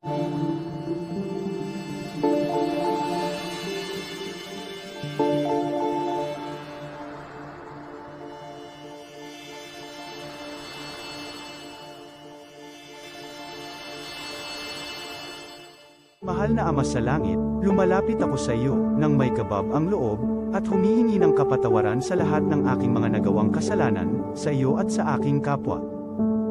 Mahal na Ama sa Langit, lumalapit ako sa iyo, nang may kabab ang loob, at humihingi ng kapatawaran sa lahat ng aking mga nagawang kasalanan, sa iyo at sa aking kapwa.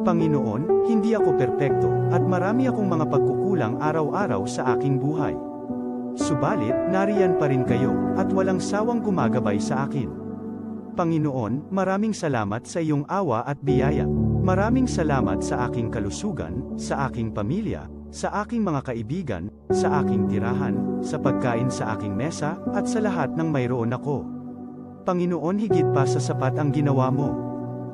Panginoon, hindi ako perpekto, at marami akong mga pagkukulang araw-araw sa aking buhay. Subalit, nariyan pa rin kayo, at walang sawang gumagabay sa akin. Panginoon, maraming salamat sa iyong awa at biyaya. Maraming salamat sa aking kalusugan, sa aking pamilya, sa aking mga kaibigan, sa aking tirahan, sa pagkain sa aking mesa, at sa lahat ng mayroon ako. Panginoon, higit pa sa sapat ang ginawa mo.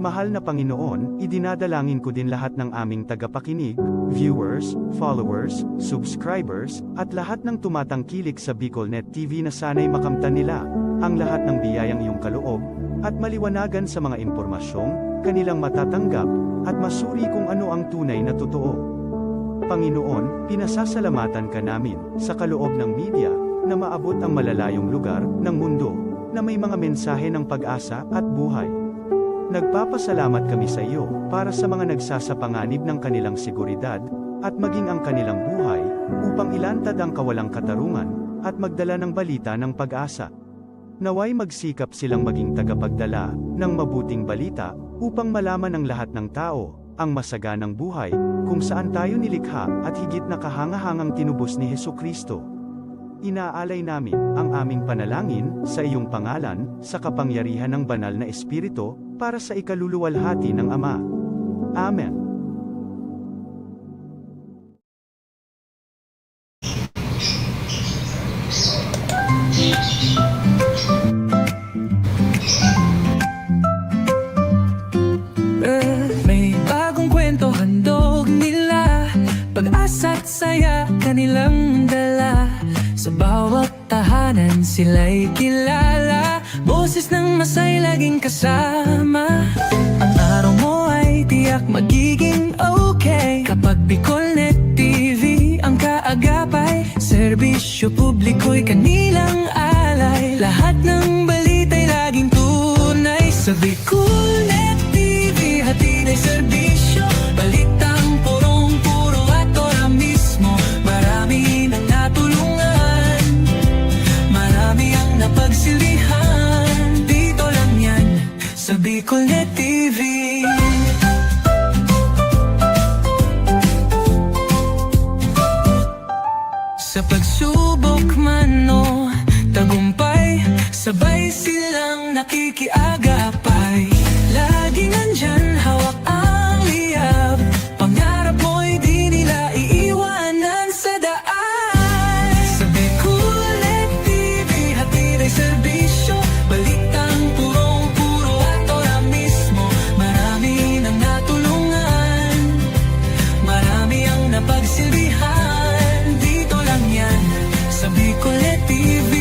Mahal na Panginoon, idinadalangin ko din lahat ng aming tagapakinig, viewers, followers, subscribers, at lahat ng tumatangkilik sa BicolNet TV na sana'y makamtan nila ang lahat ng biyayang iyong kaloob, at maliwanagan sa mga impormasyong kanilang matatanggap, at masuri kung ano ang tunay na totoo. Panginoon, pinasasalamatan ka namin, sa kaloob ng media, na maabot ang malalayong lugar, ng mundo, na may mga mensahe ng pag-asa, at buhay. Nagpapasalamat kami sa iyo, para sa mga nagsasapanganib ng kanilang seguridad, at maging ang kanilang buhay, upang ilantad ang kawalang katarungan, at magdala ng balita ng pag-asa. Naway magsikap silang maging tagapagdala, ng mabuting balita, upang malaman ng lahat ng tao, ang masaganang buhay, kung saan tayo nilikha, at higit na kahangahangang tinubos ni Hesukristo. Inaalay namin, ang aming panalangin, sa iyong pangalan, sa kapangyarihan ng banal na Espiritu, para sa ikaluluwalhati ng Ama. Amen. May bagong kwento handog nila, pag-asa't saya kanilang dala. Sa bawat tahanan sila'y kilala, boses ng masay laging kasama. Ang araw mo ay tiyak magiging okay, kapag BicolNet TV ang kaagapay. Serbisyo publiko'y kanilang alay, lahat ng balita'y laging tunay. Sa BicolNet TV hatid ay serbisyo, balitang purong-puro at ora mismo. Marami nang natulungan, marami ang napagsilbihan, dito lang yan, sa BicolNet TV. Sa pagsubok man o tagumpay, sabay silang nakikiagapay. Laging nandyan, hawak ang liyab, pangarap mo'y di nila iiwanan sa daan. Sa BicolNet TV hatid ay serbisyo, balitang purong-puro at ora mismo. Marami nang natulungan, marami ang napagsilbihan, dito lang yan, sa BicolNet TV.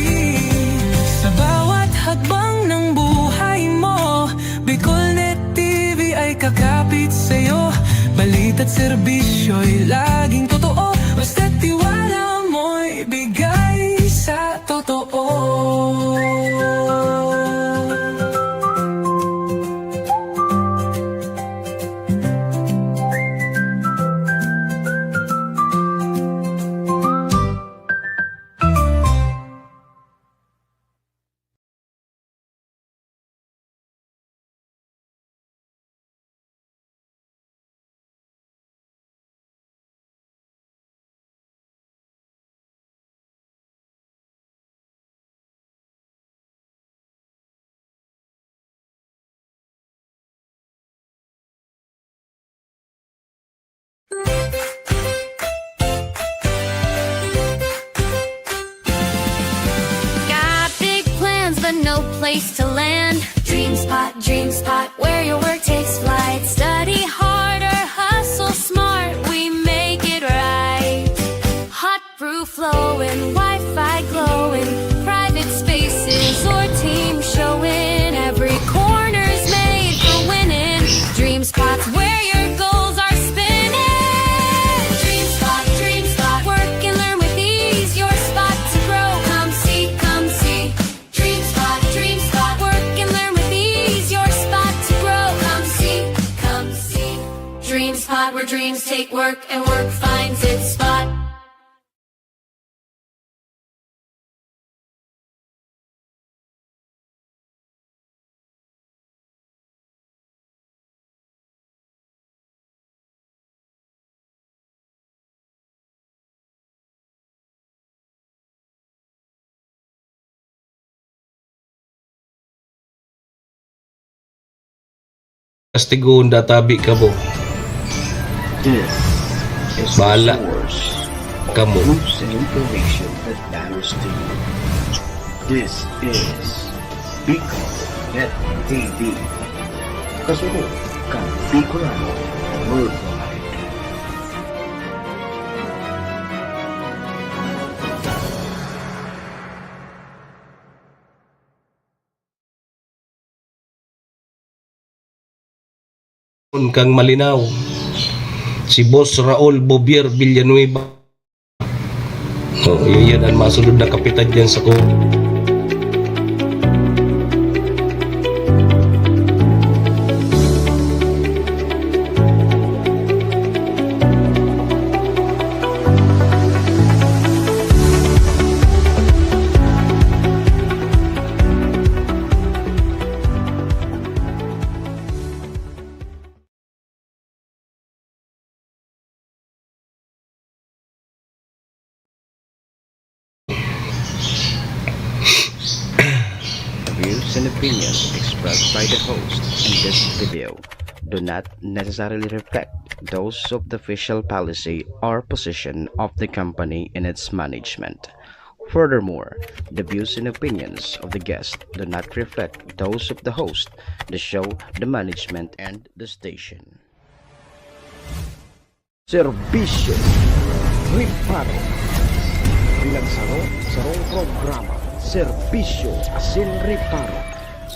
Sa bawat hakbang ng buhay mo, BicolNet TV ay kakapit sa'yo. Balita't serbisyo'y laging totoo, basta't tiwala mo'y bigay sa totoo. Got big plans, but no place to land. Dream spot, where your work takes flight. Study harder, hustle smart, we make it right. Hot brew flowing, Wi-Fi glowing, private spaces or team showing. Every corner's made for winning. Dream spots where your goals are spinning. Dream spot, take work and work finds its spot. Kastigoon databi ka mo. This is Bahala. the source Ka mo. news and information that matters to you. This is Bicol Net TV. Kasunod kang Bicolano Worldwide. Kang malinaw. Si Boss Raul Bobier Villanueva. Yan ang masunod na kapitan dyan sa ko. The views and opinions expressed by the host in this video do not necessarily reflect those of the official policy or position of the company and its management. Furthermore, the views and opinions of the guest do not reflect those of the host, the show, the management, and the station. Serbisyo Riparo Pinagsaro-sarong programa Serbisyo Asin Riparo,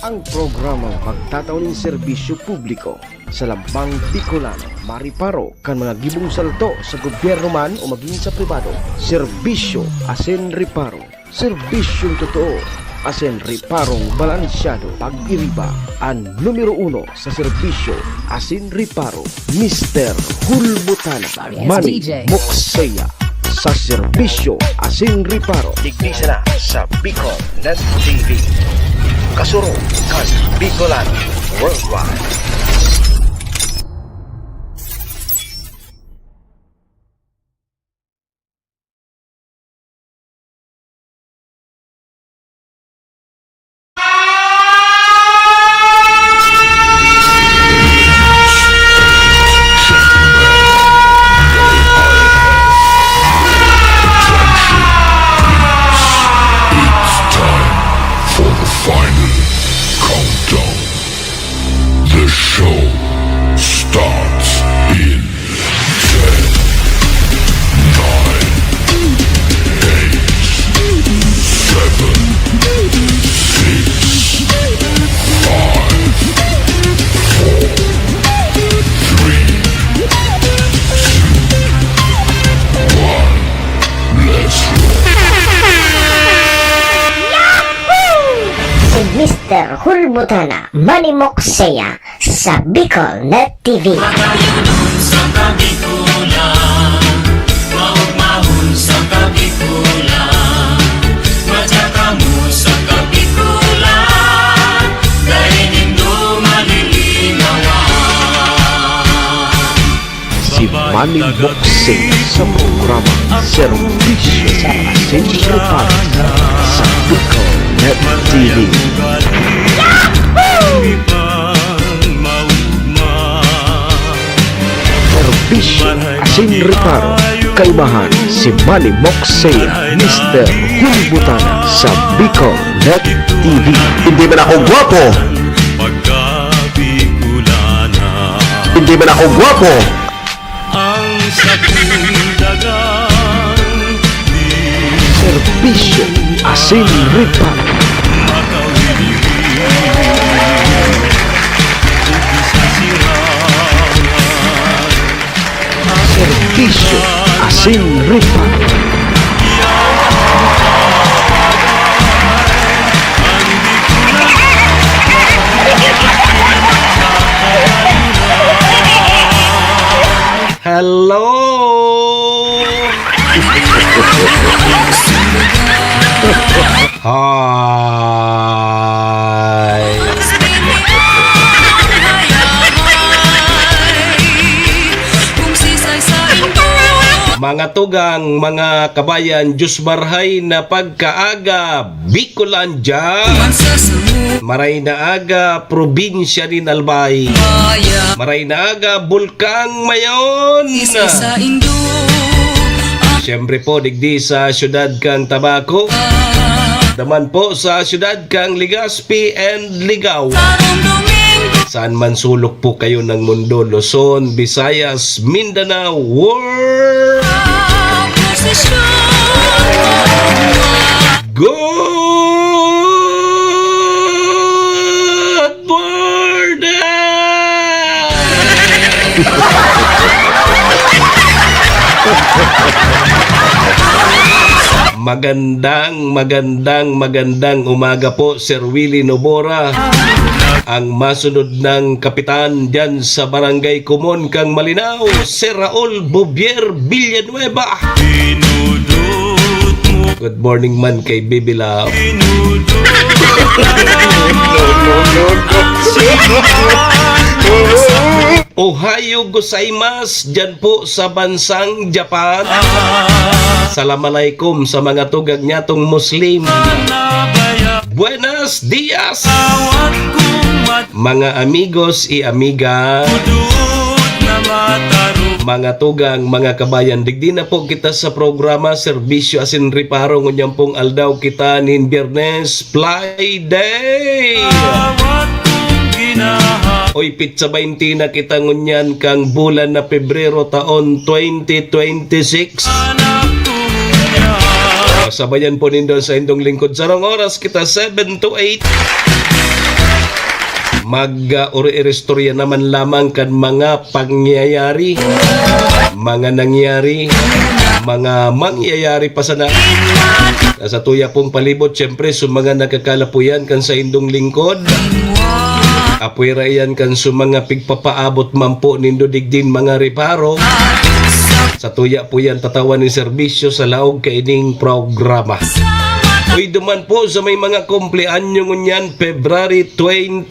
ang programang magtatauning serbisyo publiko sa Lambang Bicolano, Mariparo kan mga gibong salto sa gobyerno man o maging sa pribado. Serbisyo Asin Riparo, serbisyong totoo, Asin Riparong balansyado. Pag-iriba ang numero 1 sa serbisyo Asin Riparo, Mr. Hulbutana Manny Moksea sa serbisyo Asin Riparo. Digdisa na sa Bicol Net TV. Kasuro kan Bicolano Worldwide. For the final countdown. The show starts in 10, 9, 8, 7, 6, 5, 4, 3, 2, 1. Let's roll. Si Mr. Hulbutana Manny Moksea sa Bicol Net TV. Si Manny Moksea sa programa Serbisyo Asin Riparo sa Bicol Net TV. Serbisyo Asin Riparo, kaibahan si Manny Moksea, Mr. Hulbutana sa Bicol Net TV. Hindi man ako gwapo, hindi man ako gwapo, Serbisyo Asin Riparo. Serbisyo Asin Riparo. Hello hello. Hi. Mga tugang, mga kabayan, Diyos marhay na pagkaaga, Bicolandia. Maray na aga, probinsya ni Albay. Maray na aga, Bulkang Mayon. Siyempre po, digdi sa syudad kang Tabaco. Daman po sa syudad kang Legazpi and Ligao. Saan man sulok po kayo ng mundo, Luzon, Visayas, Mindanao, world! Good morning! Magandang umaga po, Sir Willie Nobora. Ang masunod ng kapitan dyan sa Barangay Kumon kang Malinaw, Sir Raul Bobier Villanueva. Good morning man kay Bibi Love. Ohayo gozaimasu dyan po sa bansang Japan. Assalamualaikum sa mga tugag nyatong Muslim. Buenos dias mga amigos y amiga, mga tugang, mga kabayan. Digdi na po kita sa programa Serbisyo Asin Reparo ngunyang pong aldaw kita nin Biyernes Friday. Oy, pizza 20 na kita ngunyan kang bulan na Pebrero taon 2026. Sabayan po nindo sa indong lingkod. Sarong oras kita 7 to 8. Mag-uri-istorya naman lamang kan mga pangyayari, mga nangyari, mga mangyayari pa sana. Sa tuya pong palibot, syempre, sa mga nakakalapuyan kan sa indong lingkod. Apuira yan kan sa mga pigpapaabot man po nindo digdin mga reparo. Sa tuya po yan tatawan ni serbisyo sa laog kaining programa. Uy, duman po sa may mga kumpleanyo ngunyan, February 20.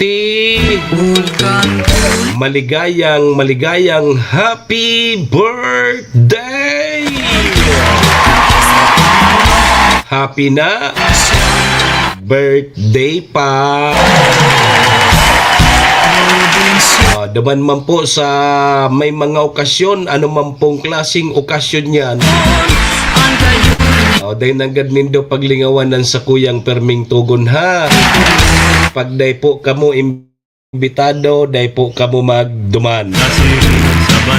Maligayang happy birthday! Happy na birthday pa! Duman man po sa may mga okasyon, ano man pong klaseng okasyon yan. Dahil nanggad nindo paglingawanan sa kuyang perming tugon ha. Pag day po kamo imbitado, day po kamo magduman.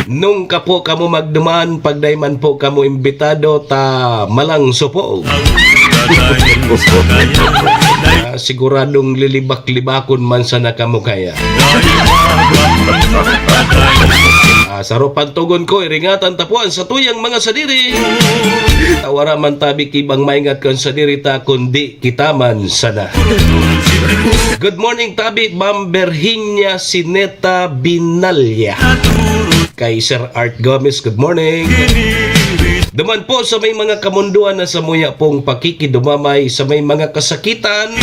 Nung ka po kamo magduman, pag day man po kamo imbitado, ta malang supo. Siguradong lilibak-libakon man sana kamo kaya. Sarupan tugon ko, iringatan tapuan sa tuyang mga sadiri. Tawara man tabi kibang maingat kan sadiri ta kundi kita man sana. Good morning tabi Bamberhinya Sineta Binalya. Kay Sir Art Gomez, good morning. Duman po sa may mga kamunduan na samuya pong pakikidumamay sa may mga kasakitan.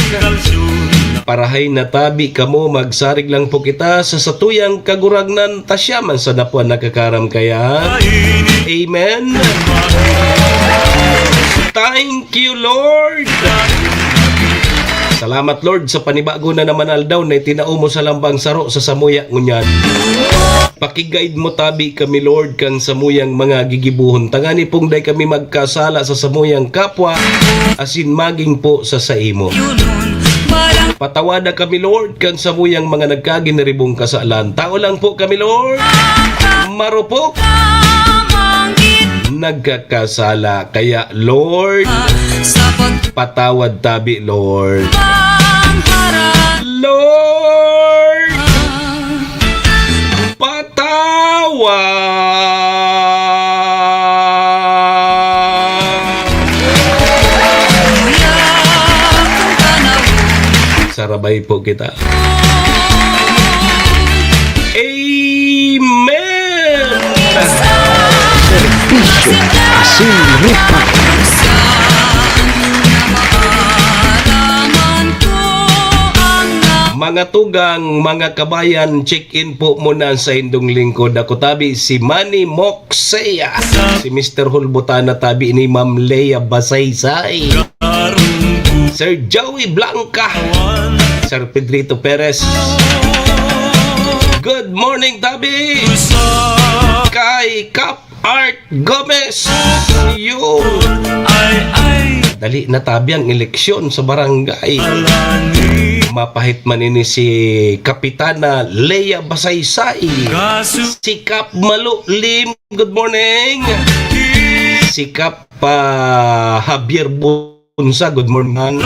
Parahay na tabi kamo, magsarig lang po kita sa satuyang kaguragnan tasyaman sa napuan nakakaram kaya. Amen. Thank you, Lord. Salamat, Lord, sa panibago na naman aldaw na itinao mo sa lambang saro sa samuya ngunyan. Pakiguide mo tabi kami, Lord, kang samuyang mga gigibuhon. Tangani pong day kami magkasala sa samuyang kapwa, asin maging po sa saimo. Patawada kami, Lord, kang samuyang mga nagkaginaribong kasalan. Tao lang po kami, Lord. Marupok. Nagkakasala. Kaya, Lord, patawad tabi, Lord. Lord, sarabay po kita. Amen. Serbisyo Asin Reparo. Mga tugang, mga kabayan, check-in po muna sa indong lingkod. Ako tabi si Manny Moxea, si Mr. Hulbutana tabi ni Ma'am Lea Basaysay, Sir Joey Blanca, Sir Pedrito Perez. Good morning tabi kay Cap Art Gomez. Yun, dali na tabi ang eleksyon sa barangay. Mapahit man ini si Kapitana Lea Basaysay, si Kap Malulim, good morning, si Kap Javier Bunsa, good morning.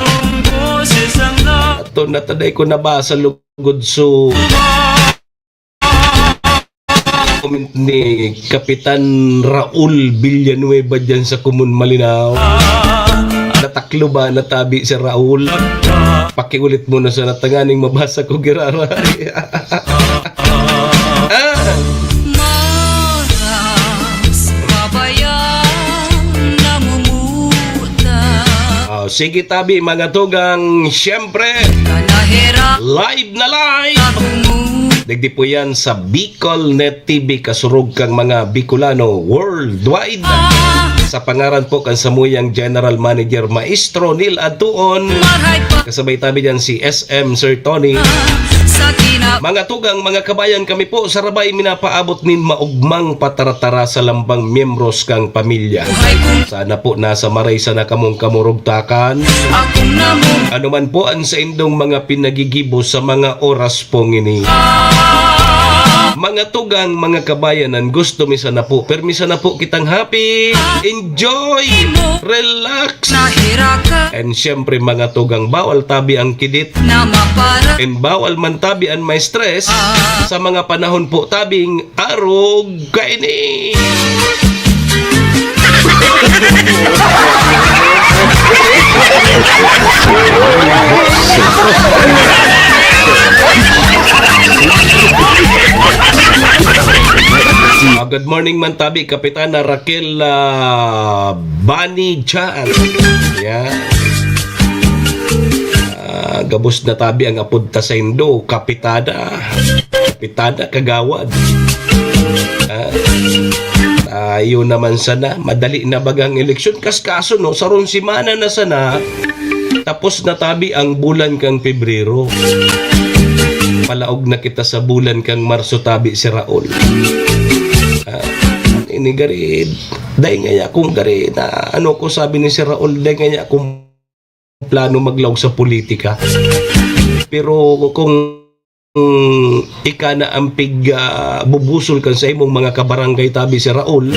Ato nataday ko nabasa lugod so comment ni Kapitan Raul Villanueva dyan sa Kumun Malinaw. Nataklo ba natabi si Raul? Pakiulit muna sa natanganing mabasa ko girara. Sige tabi mga tugang, syempre live na live. Digdi po yan sa Bicol Net TV, kasurog kang mga Bicolano worldwide. Sa pangaran po kan samuyang General Manager Maestro Neil Atuon, kasabay tabi dyan si SM Sir Tony. Mga tugang, mga kabayan, kami po sa Rabay minapaabot nin maugmang pataratara sa lambang miyembros kang pamilya. Sana po nasa maray sana kamong kamurugtakan. Ano man po ang sa indong mga pinagigibo sa mga oras pong ini. Mga tugang, mga kabayanan, gusto misa na po, permisa na po kitang happy, enjoy, relax. And syempre mga tugang, bawal tabi ang kidit, and bawal man tabi ang may stress. Sa mga panahon po tabing arog kaini. Good morning man tabi Kapitana Raquel Bani Chan. Yeah. Gabos na tabi ang apod ta sa Indo, Kapitada Kagawad. Tayo naman sana, madali na bagang eleksyon. Kaskaso no, saron simana na sana, tapos na tabi ang bulan kang Pebrero. Palaog na kita sa bulan kang Marso tabi si Raul. Ini garid, dahil nga akong garid na ano ko sabi ni si Raul, dahil nga akong plano maglaog sa politika. Pero kung ika na ang bubusol kan sa imong mga kabarangay tabi si Raul,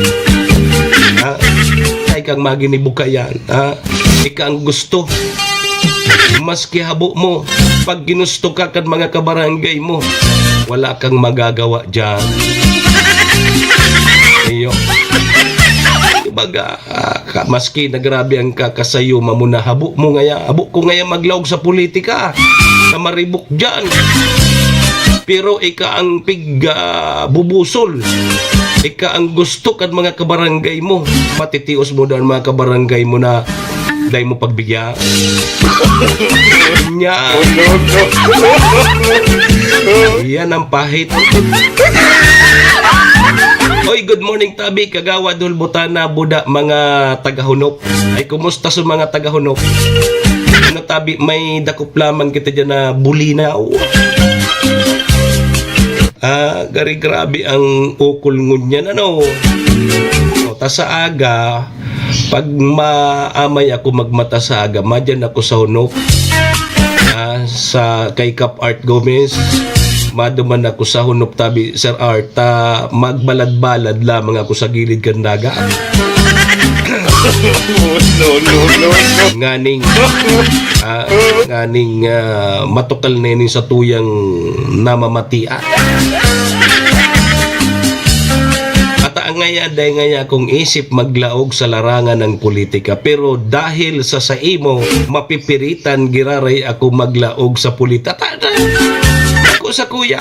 ay kang maginibuka yan, ika ang gusto, maski habo mo, pag ginusto ka kan mga kabarangay mo, wala kang magagawa dyan. Iyo. Baga, maski nagrabe ang kakasayo mamuna, habo mo ngaya, habo ko ngaya maglaog sa politika, na maribok dyan. Pero ika ang bubusol, ika ang gusto kan mga kabarangay mo, matitios mo daan mga kabarangay mo na dahil mo pagbigyan. Yan ang pahit. Oy, good morning tabi Kagawad Hulbutana Buda mga tagahunop. Ay kumusta sa mga tagahunop? Ano tabi, may dakop lamang kita dyan na bulinaw. Gari grabe ang ukol ngunyan ano. Ta sa aga, pag maamay ako magmata sa aga, madyan ako sa hunop. Sa kay Cap Art Gomez, maduman ako sa hunop tabi Sir Art, magbalad-balad lamang ako sa gilid kandaga. Nganing matukal na yun sa tuyang namamatia. At ngaya dahil ngaya kung isip maglaog sa larangan ng politika, pero dahil sa saimo mapipiritan giraray ako maglaog sa politika. Ako sa kuya,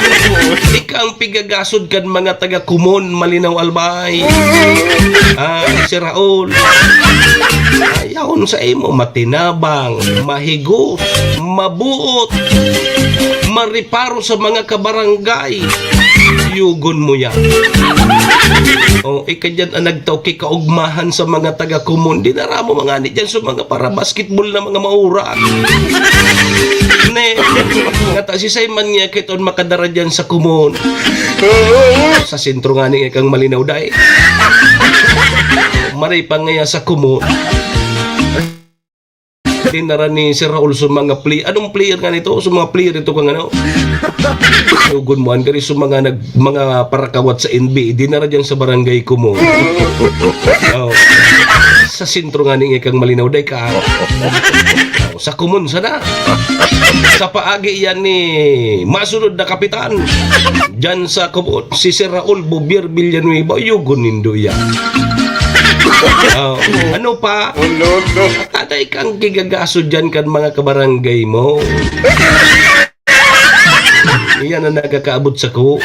ikaw ang pigagasod kan mga taga Kumon Malinaw Albay. si Raul. Ayaon sa imo matinabang, mahigos, mabuot, mariparo sa mga kabarangay. Yugon mo yan. O, ikadyan ang nagtawki kaugmahan sa mga taga-kumun. Dinara mo mga ni dyan sa mga para basketball na mga maura. Ne, nga ta si Simon niya kiton makadara dyan sa kumun. Sa sentro nga ni kang malinaw dahi. Maray pa nga sa kumun. Dinara ni si Raul sa mga player. Anong player nga nito? Sa mga player ito kang ano? Yugon mo, ang sa mga parakawat sa NBA, dinara dyan sa barangay ko mo. Oh. Sa sentro nga ni kang malinaw day ka. Oh, sa kumun sana. Sa paagi yan ni masunod na kapitan. Dyan sa kumun, si Sir Raul Bobier Villanueva, yugon nindo yan. Oh, ano pa? Aday kang gigagaso dyan kan mga kabarangay mo. Iyan na nagkakaabot sa ko.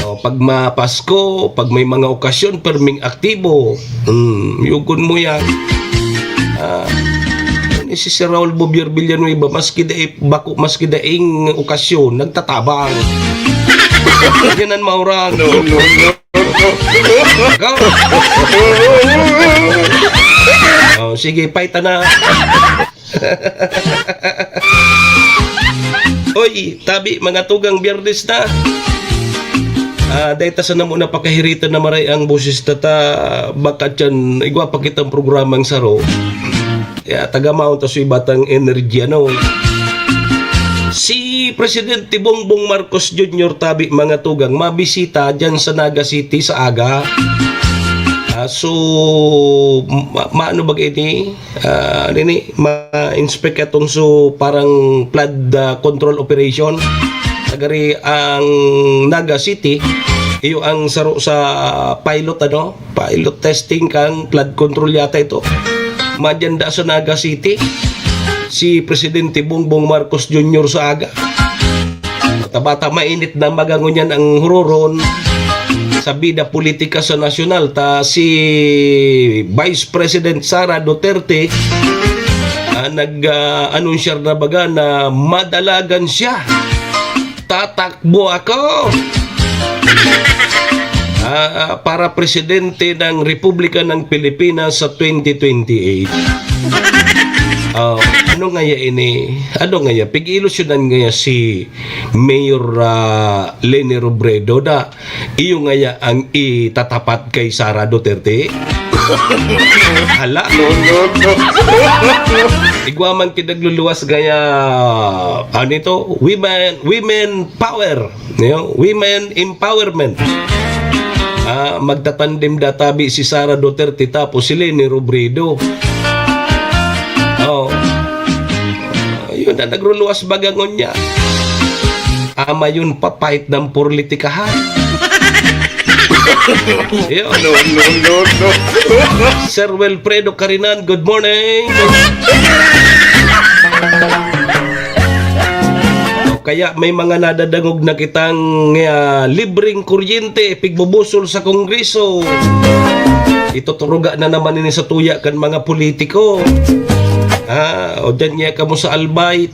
Oh, pag mapasko, pag may mga okasyon, perming aktibo. Yugon mo yan. Si Sir Raul Bobier Villanueva, maski daing okasyon, nagtatabang. Yan ang maurang. Go! Oh, sige, paita na. Oy, tabi, mga tugang biyernes na. Dahil sa namo na pakahiritan na maray ang boses tata, baka dyan, igwa pa kitang programang saro. Kaya taga-mount sa batang energy, ano. Si Presidente Bongbong Marcos Jr. tabi mga tugang mabisita dyan sa Naga City sa aga. So maano ba ini? Ma-inspect atong so parang flood control operation. Agari ang Naga City iyo ang saro sa pilot pilot testing kang flood control yata ito. Madyan sa Naga City si Presidente Bongbong Marcos Jr. sa aga. Bata mainit na magangunyan ang huroron sa bida politika sa nasyonal. Ta si Vice President Sara Duterte nag-anunsyar na baga na madalagan siya. Tatakbo ako para presidente ng Republika ng Pilipinas sa 2028. Ano nga ini? Ano nga pig-ilusyonan nga si Mayor Leni Robredo na iyo nga ang itatapat kay Sara Duterte? Hala? Igwa man kinagluluwas gaya anito? Women power. Women empowerment. Magtatandem databi si Sara Duterte tapos si Leni Robredo. Yun na nagruluwas bagangon niya. Ama yun papait ng politikahan. Yun. No. Sir Wilfredo Carinan, good morning. Kaya may mga nadadangog na kitang libreng kuryente pigbubusol sa Kongreso. Ituturuga na naman ini sa tuya kan mga politiko. O dyan niya ka mo sa Albay,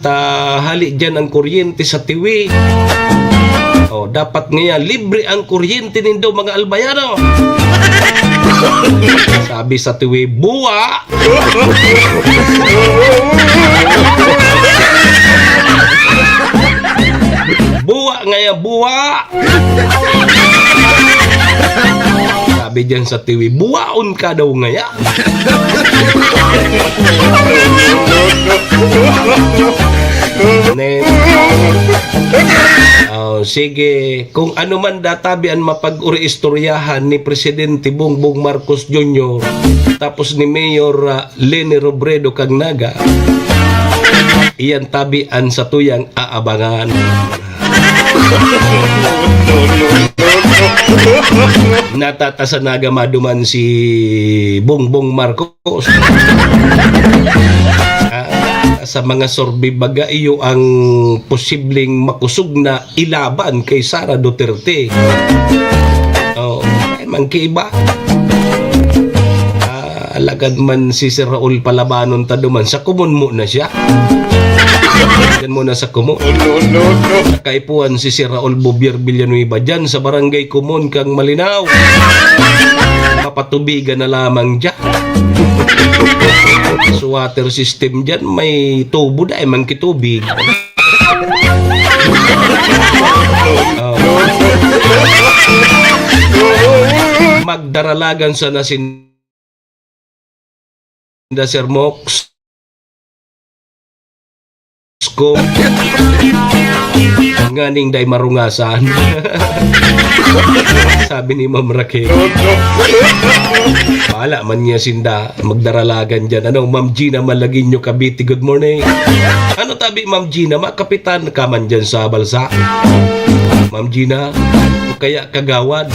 hali dyan ang kuryente sa tiwi. O dapat ngayon, libre ang kuryente nindo mga Albayano. Sabi sa tiwi, buwa! Buwa ngayon, buwa! Sabi dyan sa tiwi, buwaon ka daw ngayon. Sige, kung ano man databi ang mapag-uri-istoryahan ni Presidente Bongbong Marcos Jr. tapos ni Mayor Leni Robredo kag Naga, iyan tabian sa tuyang aabangan. Natatasan na maduman si Bongbong Marcos. Sa mga sorbi baga iyo ang posibleng makusog na ilaban kay Sara Duterte. mangkiba. Alagad man si Sir Raul palabanon taduman sa kumon mo na siya. Yan muna sa kumon. Nakaipuan si Sir Raul Bobier Villanueva dyan sa barangay Kumon kang Malinaw. Papatubigan na lamang dyan. Sa water system dyan may tubo na emang kitubig. Magdaralagan sa nasin da Sir Mox ko nganing day marungasan. Sabi ni Ma'am Raquel. Wala man niya sinda magdaralagan dyan. Ano, Ma'am Gina Malaguinho Cavite, good morning. Ano tabi Ma'am Gina, makapitan ka man dyan sa balsa? Ma'am Gina, o kaya kagawad?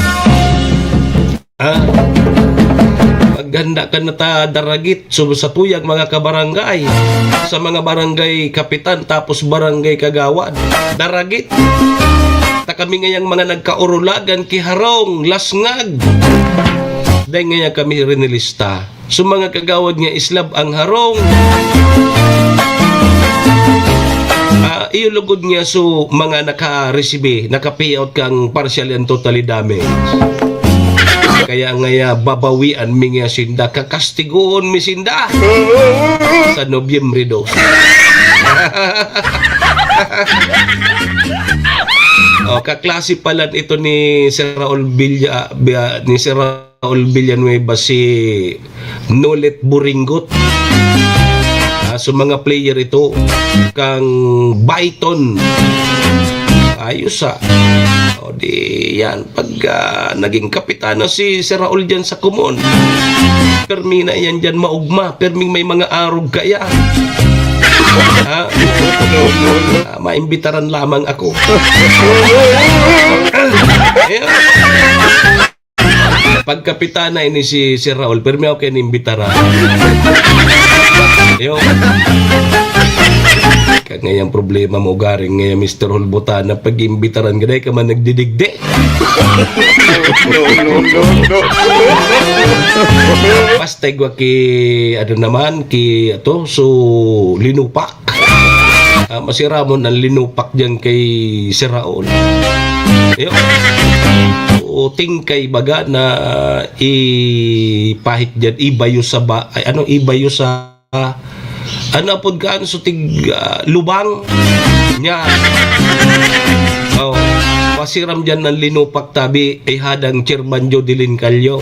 Maghanda ka na ta daragit so, sa tuyang mga kabarangay, sa mga barangay kapitan tapos barangay kagawad, daragit ta kami ngayang mga nagkaurulagan kiharong lasngag dahil ngayang kami rinilista so mga kagawad nga islab ang harong iulugod niya so mga naka-resibe naka-payout kang partial and totally damage. Kaya ngaya babawian mi nga sinda kakastigoon mi sinda sa Nobyembre 2. Kaklase pala ito ni Sir Raul Villanueva si Nolet Buringot. So mga player ito kang Byton. Ayos o di yan pag naging kapitano si Sir Raul dyan sa Kumon permi na yan dyan maugma perming may mga arog kaya maimbitaran lamang ako. Pag kapitana ini si Sir Raul permi ako kaya nimbitaran ngayang problema mo garing ngayon Mr. Hulbutana pag-imbitaran gaday ka man nagdidigde. Basta igwa ki ano naman ki ato so linupak. Masiramon ang linupak diyan kay Sir Raul. O tingkay baga na ipahit diyan ibayo sa ibayo sa ano po kaan so tig lubang niya. Pasiram dyan ng linupak tabi ay hadang Chairman Jodelin Calyo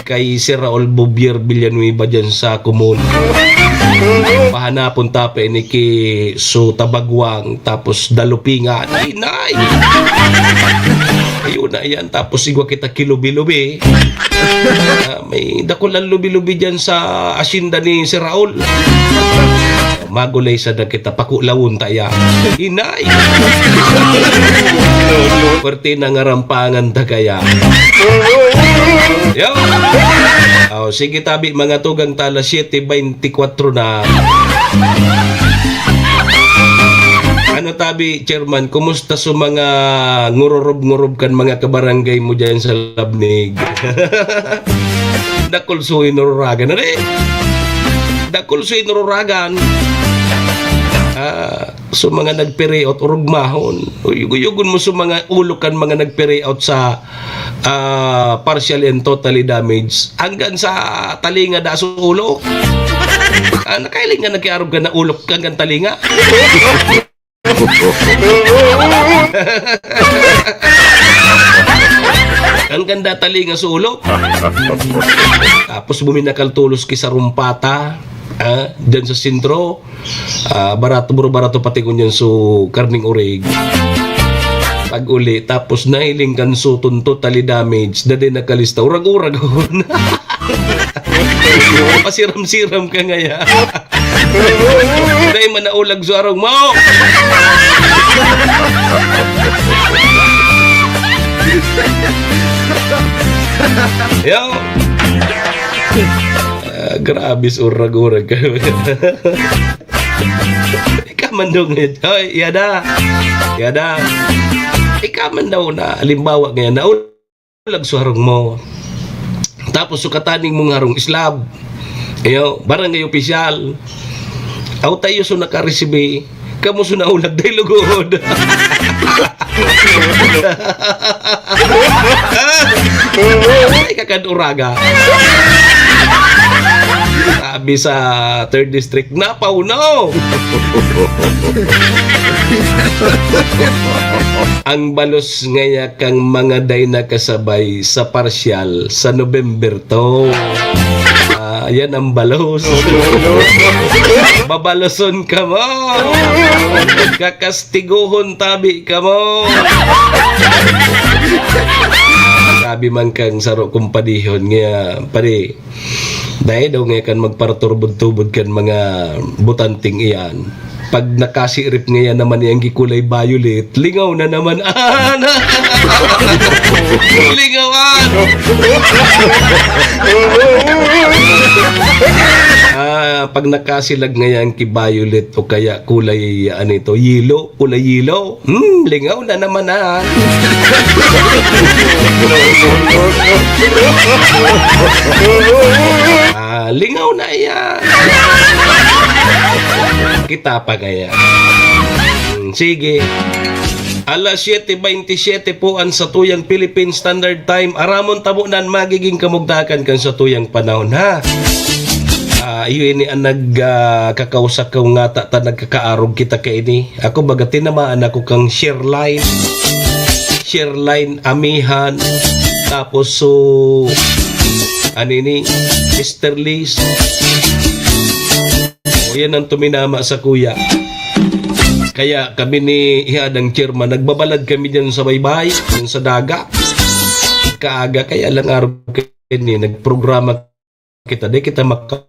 kay Sir Raul Bobier Villanueva dyan sa Kumon. Pahanapon tape ni ki so tabagwang tapos dalupingan inay ayun na yan tapos igwa kita kilubi-lubi. May dakulan lubi-lubi dyan sa asinda ni Sir Raul. Magulay sa na kita pakulawon taya inay pwerte na ngarampangan ta kaya sige tabi mga tugang tala 7:24 na. Ano tabi Chairman, kumusta sa mga ngururob-ngurob kan mga kabarangay mo dyan sa Labnig? Dakol so inururagan na rin. Dakol so inururagan. So mga nagpere-out o rugmahon. Yugon mo sa mga ulokan mga nagpere-out sa partial and totally damaged hanggang sa talinga da sa ulo. Nakailing nga nagkiarog ka na ulok hanggang talinga. Ang ganda talinga sa ulo. Tapos buminakal tulos ki sa rumpata. Dyan sa sintro barato pati ko dyan so karning urig pag uli tapos nahiling kan so totally damage dadi nakalista urag-urag pasiram-siram ka ngaya dahil manaulag sa arong mo yo grabe urag-urag ka. Ikaw man daw ngayon. Hoy, yada. Ikaw man daw na halimbawa ngayon na lag sa harong mo. Tapos sukataning mong harong islab. Iyo, barangay opisyal. Aw tayo so nakaresibe. Kamu so naulag day lugod. Ay kakaduraga. Sabi sa 3rd District, napaunaw. Ang balos ngaya kang mga day nakasabay sa parsyal sa November to. Yan ang balos. Babaloson ka mo. Kakastiguhon tabi ka mo. Sabi man kang saro kumpadihon nga pare. Dahil daw nga kan magparaturbod-tubod kan mga butanting iyan. Pag nakasirip ngayon naman yung gikulay violet, lingaw na naman. Lingawan! Pag nakasilag ngayon ki violet o kaya kulay yellow, kulay yellow, lingaw na naman lingaw na yan. Kita pa kaya. Sige. Alas 7:27 po ang sa tuyang Philippine Standard Time. Aramon tabunan magiging kamugdakan kan sa tuyang panahon ha. Yun ini ang nagkakausak ko nga ta nagkakaarog kita kay ini. Ako baga tinamaan ako kang share line amihan tapos so anini Mr. Liz. Yan ang tuminama sa kuya. Kaya kami ni Ihadang Chairman, nagbabalad kami dyan sa baybay, dyan sa daga. Kaaga, kaya lang araw kini, nagprograma kita, di kita makabalad.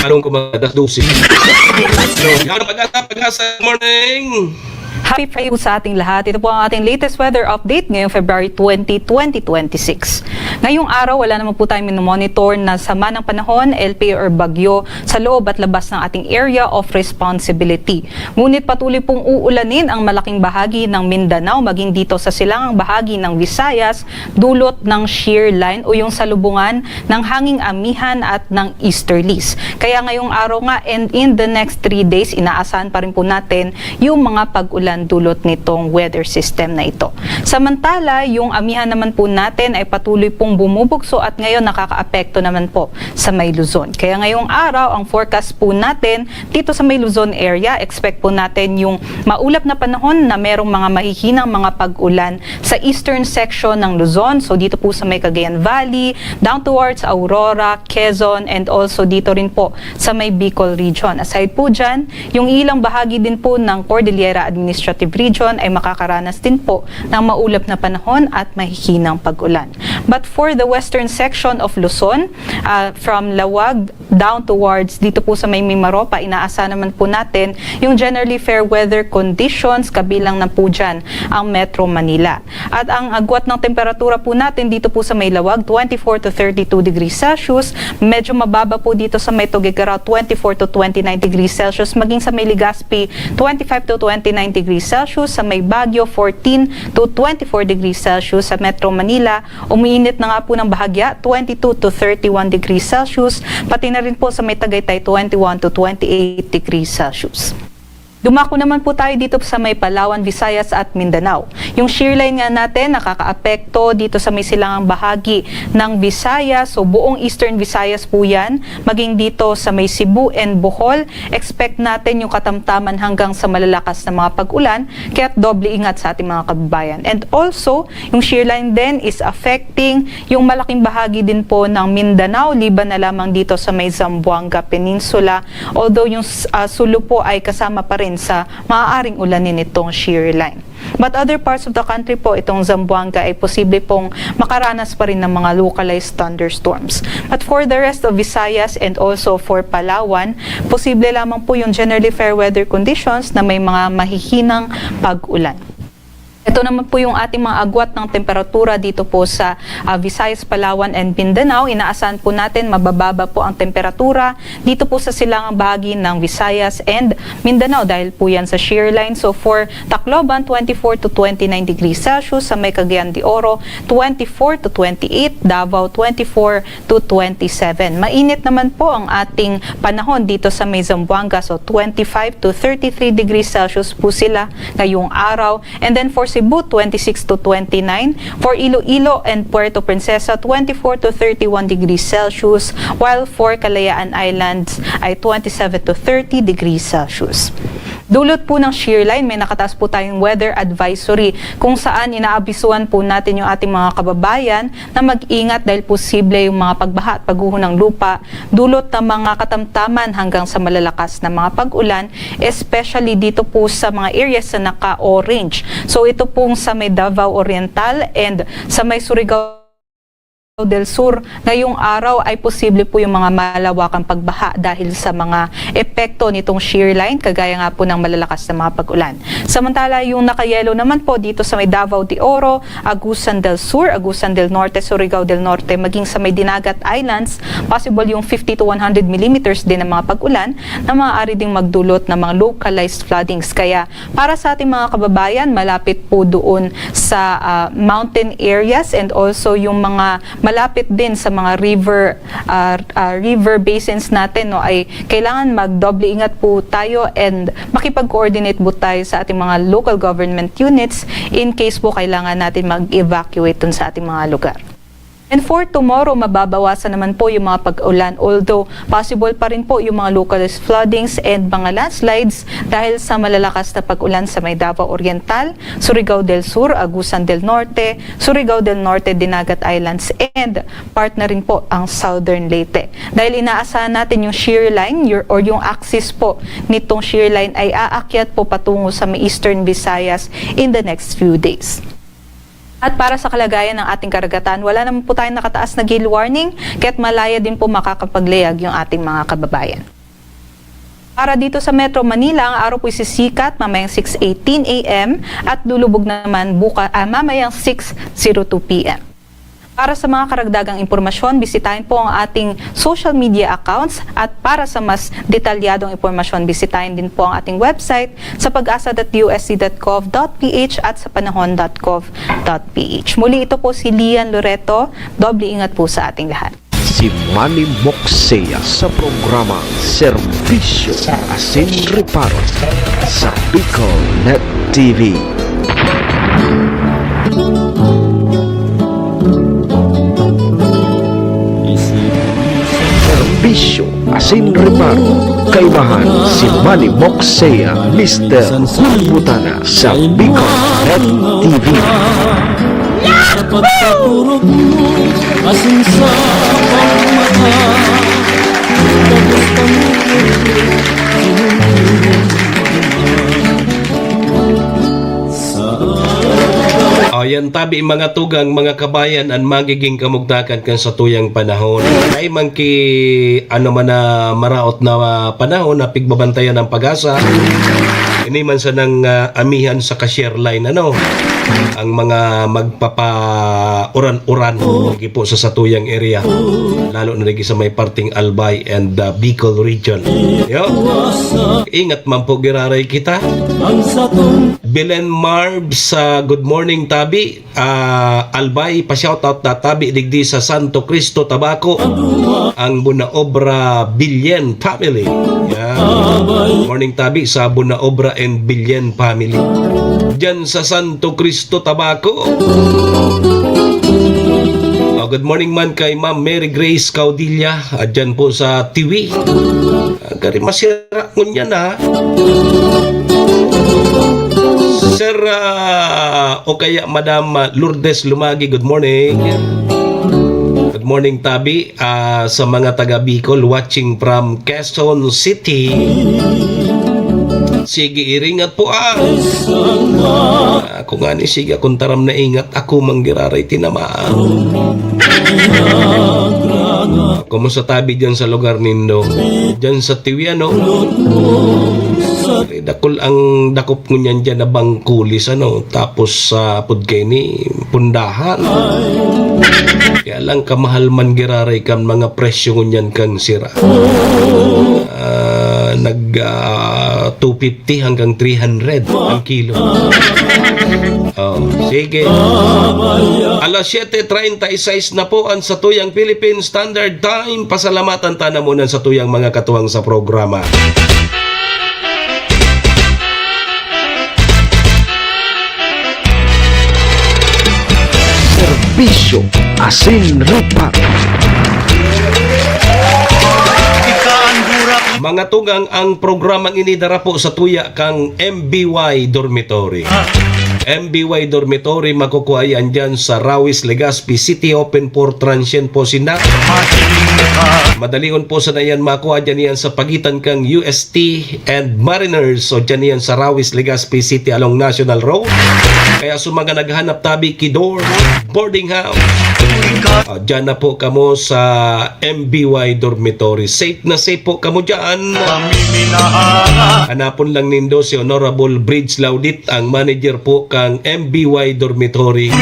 Anong kumadas dusi? Yan ang pag-asa, morning! Happy Friday po sa ating lahat. Ito po ang ating latest weather update ngayong February 20, 2026. Ngayong araw, wala naman po tayong minomonitor na sama ng panahon, LPA or bagyo sa loob at labas ng ating area of responsibility. Ngunit patuloy pong uulanin ang malaking bahagi ng Mindanao, maging dito sa silangang bahagi ng Visayas, dulot ng shear line o yung salubungan ng hanging amihan at ng easterlies. Kaya ngayong araw nga and in the next 3 days, inaasahan pa rin po natin yung mga pag-ulan dulot nitong weather system na ito. Samantala, yung amihan naman po natin ay patuloy pong bumubugso at ngayon nakakaapekto naman po sa May Luzon. Kaya ngayong araw, ang forecast po natin dito sa May Luzon area, expect po natin yung maulap na panahon na merong mga mahihinang mga pag-ulan sa eastern section ng Luzon. So dito po sa may Cagayan Valley, down towards Aurora, Quezon, and also dito rin po sa may Bicol region. Aside po dyan, yung ilang bahagi din po ng Cordillera Administrative Region ay makakaranas din po ng maulap na panahon at mahihinang pag-ulan. But for the western section of Luzon, from Lawag down towards dito po sa may Mimaropa, inaasa naman po natin yung generally fair weather conditions, kabilang na po dyan ang Metro Manila. At ang agwat ng temperatura po natin dito po sa may Lawag, 24 to 32 degrees Celsius. Medyo mababa po dito sa may Tuguegarao, 24 to 29 degrees Celsius. Maging sa may Legazpi, 25 to 29 degrees Celsius, sa may Baguio 14 to 24 degrees Celsius, sa Metro Manila umiinit na nga po ng bahagya 22 to 31 degrees Celsius, pati na rin po sa may Tagaytay 21 to 28 degrees Celsius. Dumako naman po tayo dito sa may Palawan, Visayas at Mindanao. Yung shear line nga natin nakakaapekto dito sa may silangang bahagi ng Visayas, so buong Eastern Visayas po yan, maging dito sa may Cebu and Bohol. Expect natin yung katamtaman hanggang sa malalakas na mga pag-ulan, kaya't doble ingat sa ating mga kababayan. And also, yung shear line din is affecting yung malaking bahagi din po ng Mindanao, liban na lamang dito sa may Zamboanga Peninsula, although yung Sulu po ay kasama pa rin sa maaaring ulanin itong shear line. But other parts of the country po, itong Zamboanga ay posible pong makaranas pa rin ng mga localized thunderstorms. But for the rest of Visayas and also for Palawan, posible lamang po yung generally fair weather conditions na may mga mahihinang pag-ulan. Ito naman po yung ating mga agwat ng temperatura dito po sa Visayas, Palawan, and Mindanao. Inaasahan po natin mabababa po ang temperatura dito po sa silangang bahagi ng Visayas and Mindanao dahil po yan sa shear line. So for Tacloban, 24 to 29 degrees Celsius. Sa may Cagayan de Oro, 24 to 28. Davao, 24 to 27. Mainit naman po ang ating panahon dito sa may Zamboanga. So 25 to 33 degrees Celsius po sila ngayong araw. And then for Cebu, 26 to 29. For Iloilo and Puerto Princesa, 24 to 31 degrees Celsius. While for Kalayaan Islands ay 27 to 30 degrees Celsius. Dulot po ng shear line, may nakataas po tayong weather advisory kung saan inaabisuan po natin yung ating mga kababayan na mag-ingat dahil posible yung mga pagbaha at pagguho ng lupa, dulot ng mga katamtaman hanggang sa malalakas na mga pag-ulan, especially dito po sa mga areas na naka-orange. So ito pong sa may Davao Oriental and sa may Surigao del Sur, ngayong araw ay posible po yung mga malawakang pagbaha dahil sa mga epekto nitong shear line, kagaya nga po ng malalakas na mga pag-ulan. Samantala, yung nakayelo naman po dito sa may Davao de Oro, Agusan del Sur, Agusan del Norte, Surigao del Norte, maging sa may Dinagat Islands, possible yung 50 to 100 millimeters din ng mga pag-ulan na maaari ding magdulot ng mga localized floodings. Kaya para sa ating mga kababayan, malapit po doon sa mountain areas and also yung mga malapit din sa mga river basins natin, no, ay kailangan magdoble ingat po tayo and makipag-coordinate po tayo sa ating mga local government units in case po kailangan natin mag-evacuate dun sa ating mga lugar. And for tomorrow, mababawasan naman po yung mga pag-ulan, although possible pa rin po yung mga localized floodings and mga landslides dahil sa malalakas na pag-ulan sa may Davao Oriental, Surigao del Sur, Agusan del Norte, Surigao del Norte, Dinagat Islands, and part na rin po ang Southern Leyte. Dahil inaasahan natin yung shear line or yung axis po nitong shear line ay aakyat po patungo sa may Eastern Visayas in the next few days. At para sa kalagayan ng ating karagatan, wala naman po tayong nakataas na gale warning, kaya't malaya din po makakapaglayag yung ating mga kababayan. Para dito sa Metro Manila, ang araw po sisikat mamayang 6:18 a.m. at lulubog naman mamayang 6:02 p.m. Para sa mga karagdagang impormasyon, bisitahin po ang ating social media accounts at para sa mas detalyadong impormasyon, bisitahin din po ang ating website sa pag-asa.usc.gov.ph at sa panahon.gov.ph. Muli ito po si Lian Loreto. Doble ingat po sa ating lahat. Si Manny Moxea sa programa Serbisyo Asin Reparo sa Bicol Net TV. Serbisyo Asin Reparo, kaibahan si Manny Moxea, Mr. Hulbutana sa Bicol Net TV. Sa pagkaturog mo, asin sa pangmata, tapos Ayan tabi mga tugang mga kabayan ang magiging kamugtakan kan sa tuyang panahon. Ay mangki ano man na maraot na panahon na pigbabantayan ng pag-asa. Ini man sa nang amihan sa ka-share line ano. Ang mga magpapa-uran-uran lagi po sa satuyang area, lalo na lagi sa may parting Albay and Bicol region. Yo, ingat man po giraray kita. Belen Marbs, good morning tabi. Albay, pa-shoutout na tabi digdi sa Santo Cristo Tabaco, ang Bunaobra Bilyen family. Good morning tabi sa Bunaobra and Bilyen family dyan sa Santo Cristo Tabaco. Good morning man kay Ma'am Mary Grace Caudilla dyan po sa Tiwi. Gari masira ngunya na Sir o kaya Madam Lourdes Lumagi, good morning. Good morning tabi sa mga taga Bicol watching from Quezon City. Sige, iringat po ako nga ni sige akong taram na ingat ako manggiraray tinamaan. Kumusta tabi dyan sa lugar nindo? Dyan sa Tiwiano? sa Dakol ang dakop ngunyan dyan na bangkulis, tapos sa pudkay ni pundahan. Kaya lang kamahal man giraray kan mga presyo ngunyan kang sira. 250 hanggang 300 ang kilo. Sige. Alas 7:36 na po ang Satuyang Philippine Standard Time. Pasalamatan tayo muna sa tuyang mga katuwang sa programa. Serbisyo asin reparo. Mga tugang, ang programang inidara po sa tuya kang MBY Dormitory. MBY Dormitory makukuha yan dyan sa Rawis, Legazpi City. Open for transient po sina. Madalion po sa na yan makuha dyan yan sa pagitan kang UST and Mariners. So dyan yan sa Rawis, Legazpi City along National Road. Kaya sumaga naghanap tabi Kidor Boarding House. Dyan na po kamo sa MBY Dormitory. Safe na safe po kamo dyan. Hanapon lang nindo si Honorable Bridge Laudit, ang manager po kang MBY Dormitory.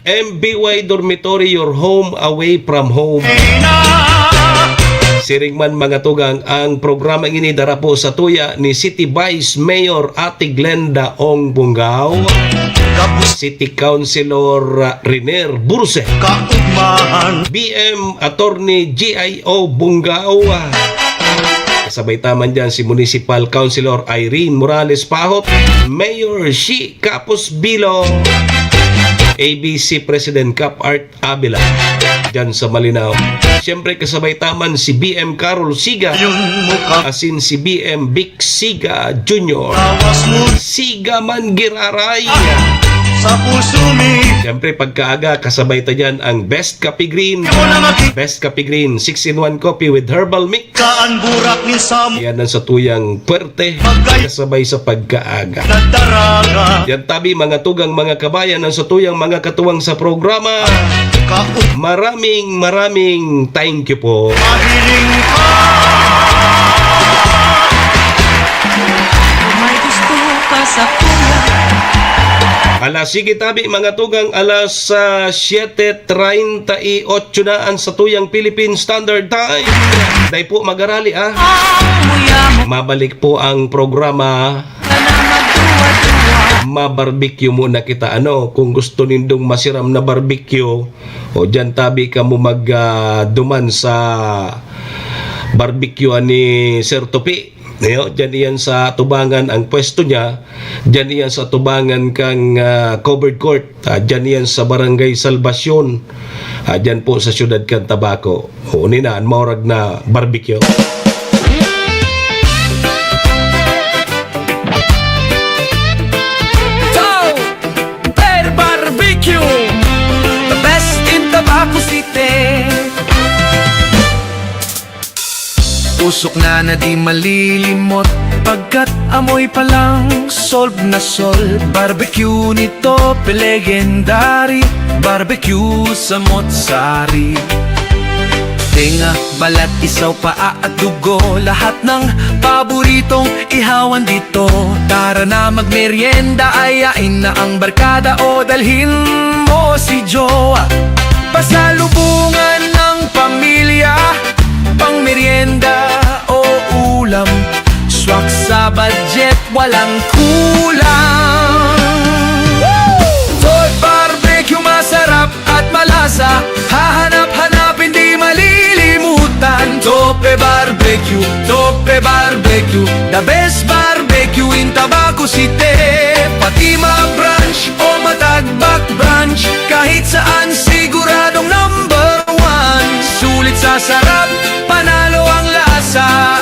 MBY Dormitory, your home away from home. Siringman mga tugang, ang programa inidara po sa tuya ni City Vice Mayor Ate Glenda Ong Bungao, City Councilor Riner Burse, BM Attorney GIO Bungao, kasabay taman dyan si Municipal Councilor Irene Morales Pahot, Mayor Shi Capos Bilo, ABC President Cap Art Abila dyan sa Malinaw. Siyempre kasabay taman si BM Carol Siga, asin si BM Vic Siga Jr. Siga man giraray. Siyempre pagkaaga kasabay ta dyan ang Best Coffee Green. Best Coffee Green 6-in-1 coffee with herbal mix. Yan ang sa tuyang puwerte kasabay sa pagkaaga. Yan tabi mga tugang mga kabayan ang sa tuyang mga katuwang sa programa. Maraming thank you po. May gusto ka sa kulang. Alas, sige tabi mga tugang, alas 7:38 na ang sa tuyang Philippine Standard Time. Dahil po mag-arali Mabalik po ang programa. Mabarbecue muna kita. Kung gusto nindong masiram na barbecue, o dyan tabi ka mo duman sa barbecue ni Sir Tupi. Diyan iyan sa Tubangan ang pwesto niya. Diyan iyan sa Tubangan kang covered court. Diyan iyan sa Barangay Salvacion. Diyan po sa Siyudad kang Tabaco. Uninaan, maurag na barbecue. Usok na di malilimot, pagkat amoy pa lang solve na solve. Barbecue nito, legendary, barbecue sa Motsari. Tenga, balat, isaw, paa at dugo, lahat ng paboritong ihawan dito. Tara na magmerienda, ayain na ang barkada o dalhin mo si Joa. Pasalubungan ng pamilya, pang merienda o ulam, swak sa budget, walang kulang. Toy barbecue, masarap at malasa, hahanap-hanapin di malilimutan. Tope barbecue, the best barbecue in Tabaco City. Pati ma-branch o matagbak branch, kahit saan siguradong number one. Sulit sa sarap, panalo ang lasa.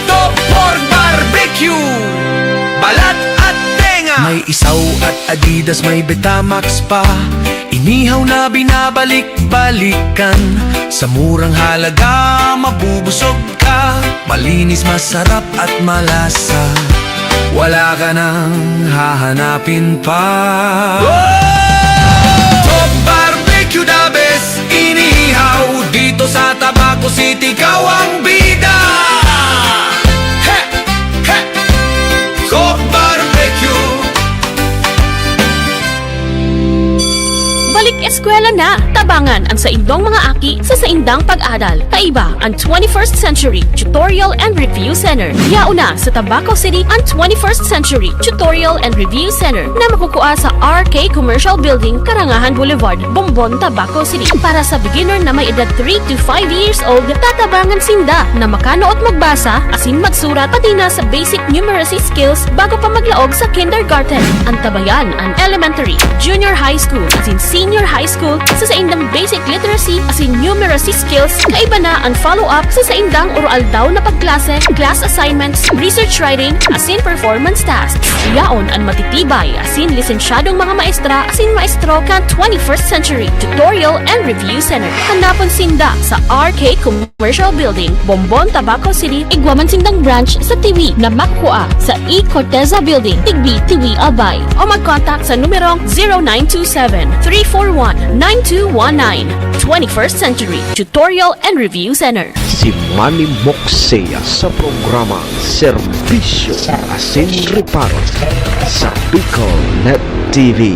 Top pork barbecue, balat at tenga. May isaw at Adidas, may Betamax pa. Inihaw na binabalik-balikan. Sa murang halaga, mabubusog ka. Malinis, masarap at malasa. Wala ka nang hahanapin pa. Top barbecue, the best inihaw dito sa Tabaco City, ikaw ang bida. Balik eskwela na! Tabangan ang saindong mga aki sa saindang pag-adal. Kaiba ang 21st Century Tutorial and Review Center. Yauna sa Tabaco City ang 21st Century Tutorial and Review Center na makukuha sa RK Commercial Building, Karangahan Boulevard, Bombon, Tabaco City. Para sa beginner na may edad 3 to 5 years old, tatabangan sinda na makano at magbasa, asin magsurat, pati na sa basic numeracy skills bago pa maglaog sa kindergarten. Ang tabayan ang elementary, junior high school, asin senior high school sa saindang basic literacy, asin numeracy skills. Kaiba na ang follow-up sa saindang oral daw na pagklase, class assignments, research writing, asin performance tasks. Yaon ang matitibay, asin lisensyadong mga maestra, asin maestro ka 21st Century Tutorial and Review Center. Hanapon sinda sa RK Commercial Building, Bombon, Tabaco City. Igwaman sindang branch sa TV na makuha sa E. Corteza Building, Tigbi, TV, Albay. O mag-contact sa numerong 0927-341-9219. 21st Century Tutorial and Review Center. Si Manny Moxea sa programa Serbisyo Asin Reparo sa Bicol Net TV.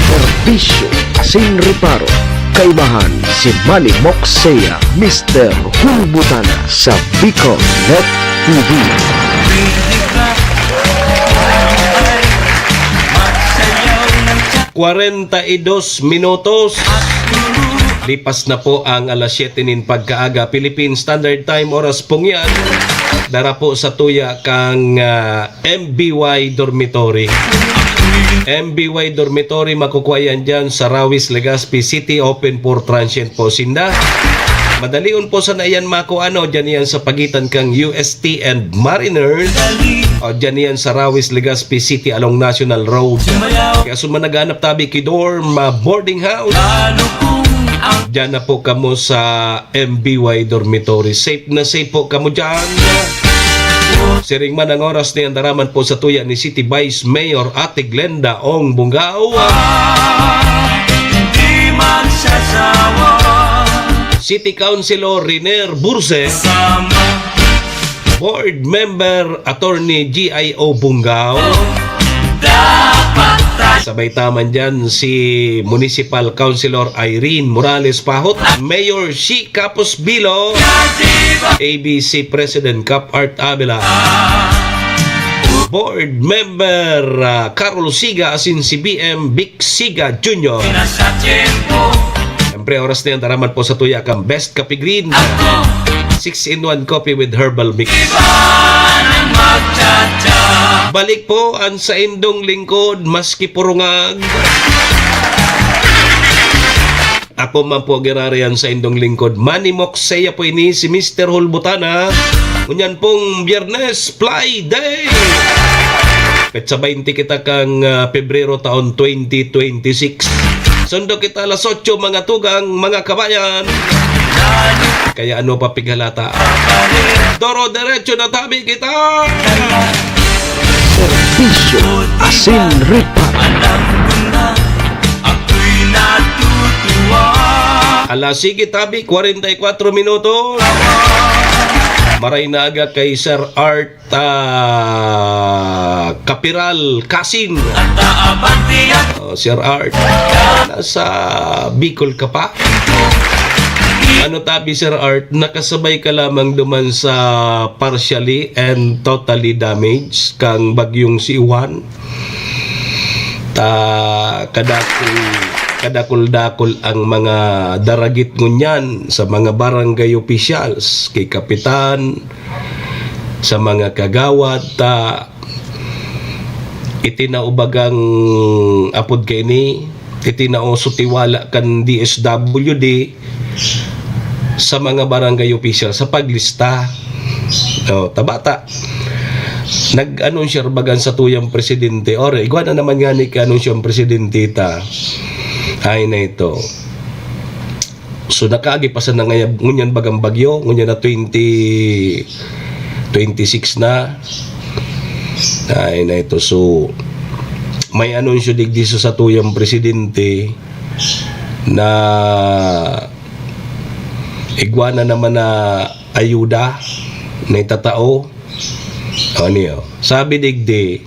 Serbisyo Asin Reparo. Kaibahan si Manny Moxea, Mr. Hulbutana sa Bicol Net TV. 42 minutos. Lipas na po ang alas 7 nin pagkaaga Philippine Standard Time, oras pong yan. Dara po sa tuya kang MBY Dormitory. MBY Dormitory makukuha yan dyan sa Rawis, Legazpi City, open for transient po sinda. Madalion po sa naiyan makuano, dyan yan sa pagitan kang UST and Mariners. O dyan yan sa Rawis, Legazpi City along National Road. Kaya sumanaganap tabi kidorm boarding house. Dyan na po kamo sa MBY Dormitory. Safe na safe po kamo dyan. Siring man ang oras na daraman po sa tuya ni City Vice Mayor Ate Glenda Ong Bungao. City Councilor Riner Burse, Board Member Attorney G.I.O. Bungao, sabay taman dyan si Municipal Councilor Irene Morales Pahot, Mayor Shi Capos Bilo, ABC President Cap Art Avila, Board Member Carol Siga asin si BM Vic Siga Jr. Siyempre oras na yan taraman po sa tuya kang Best Coffee Green, 6-in-1 coffee with herbal mix. Balik po ang sa indong lingkod maski purungag. Ako man po girarian sa indong lingkod Manny Moxea po ini si Mr. Hulbutana. Ngunyan pong Biyernes Fly Day. Petsa 20 kita kang Pebrero taon 2026. Sundo kita alas 8 mga tugang mga kabayan. Kaya ano pa pighalata? Doro diretso na tabi kita. Serbisyo Asin Reparo. Alas sige tabi 44 minuto. Maray na aga kay Sir Art Kapiral Kasin. Sir Art, nasa Bicol ka pa? Ano tabi Sir Art, nakasabay ka lamang duman sa partially and totally damaged kang bagyong si Juan. Kadakol-dakol ang mga daragit ngunyan sa mga barangay officials, kay kapitan, sa mga kagawad, itinaubagang apod kay ni, itinausotiwala kan DSWD sa mga barangay official sa paglista. Tabata. Nag-anunsyer bagan sa tuyang presidente. Ore, igwa na naman nga ni ka-anunsyer ang presidente ta. Ay na ito. So nakagipasan na ngayon ngunyan bagang bagyo, ngunyan na 2026 na. Ay na ito. So may anunsyo digdi sa tuyang presidente na igwa na naman na ayuda na itatao. Ano yun? Sabi digdi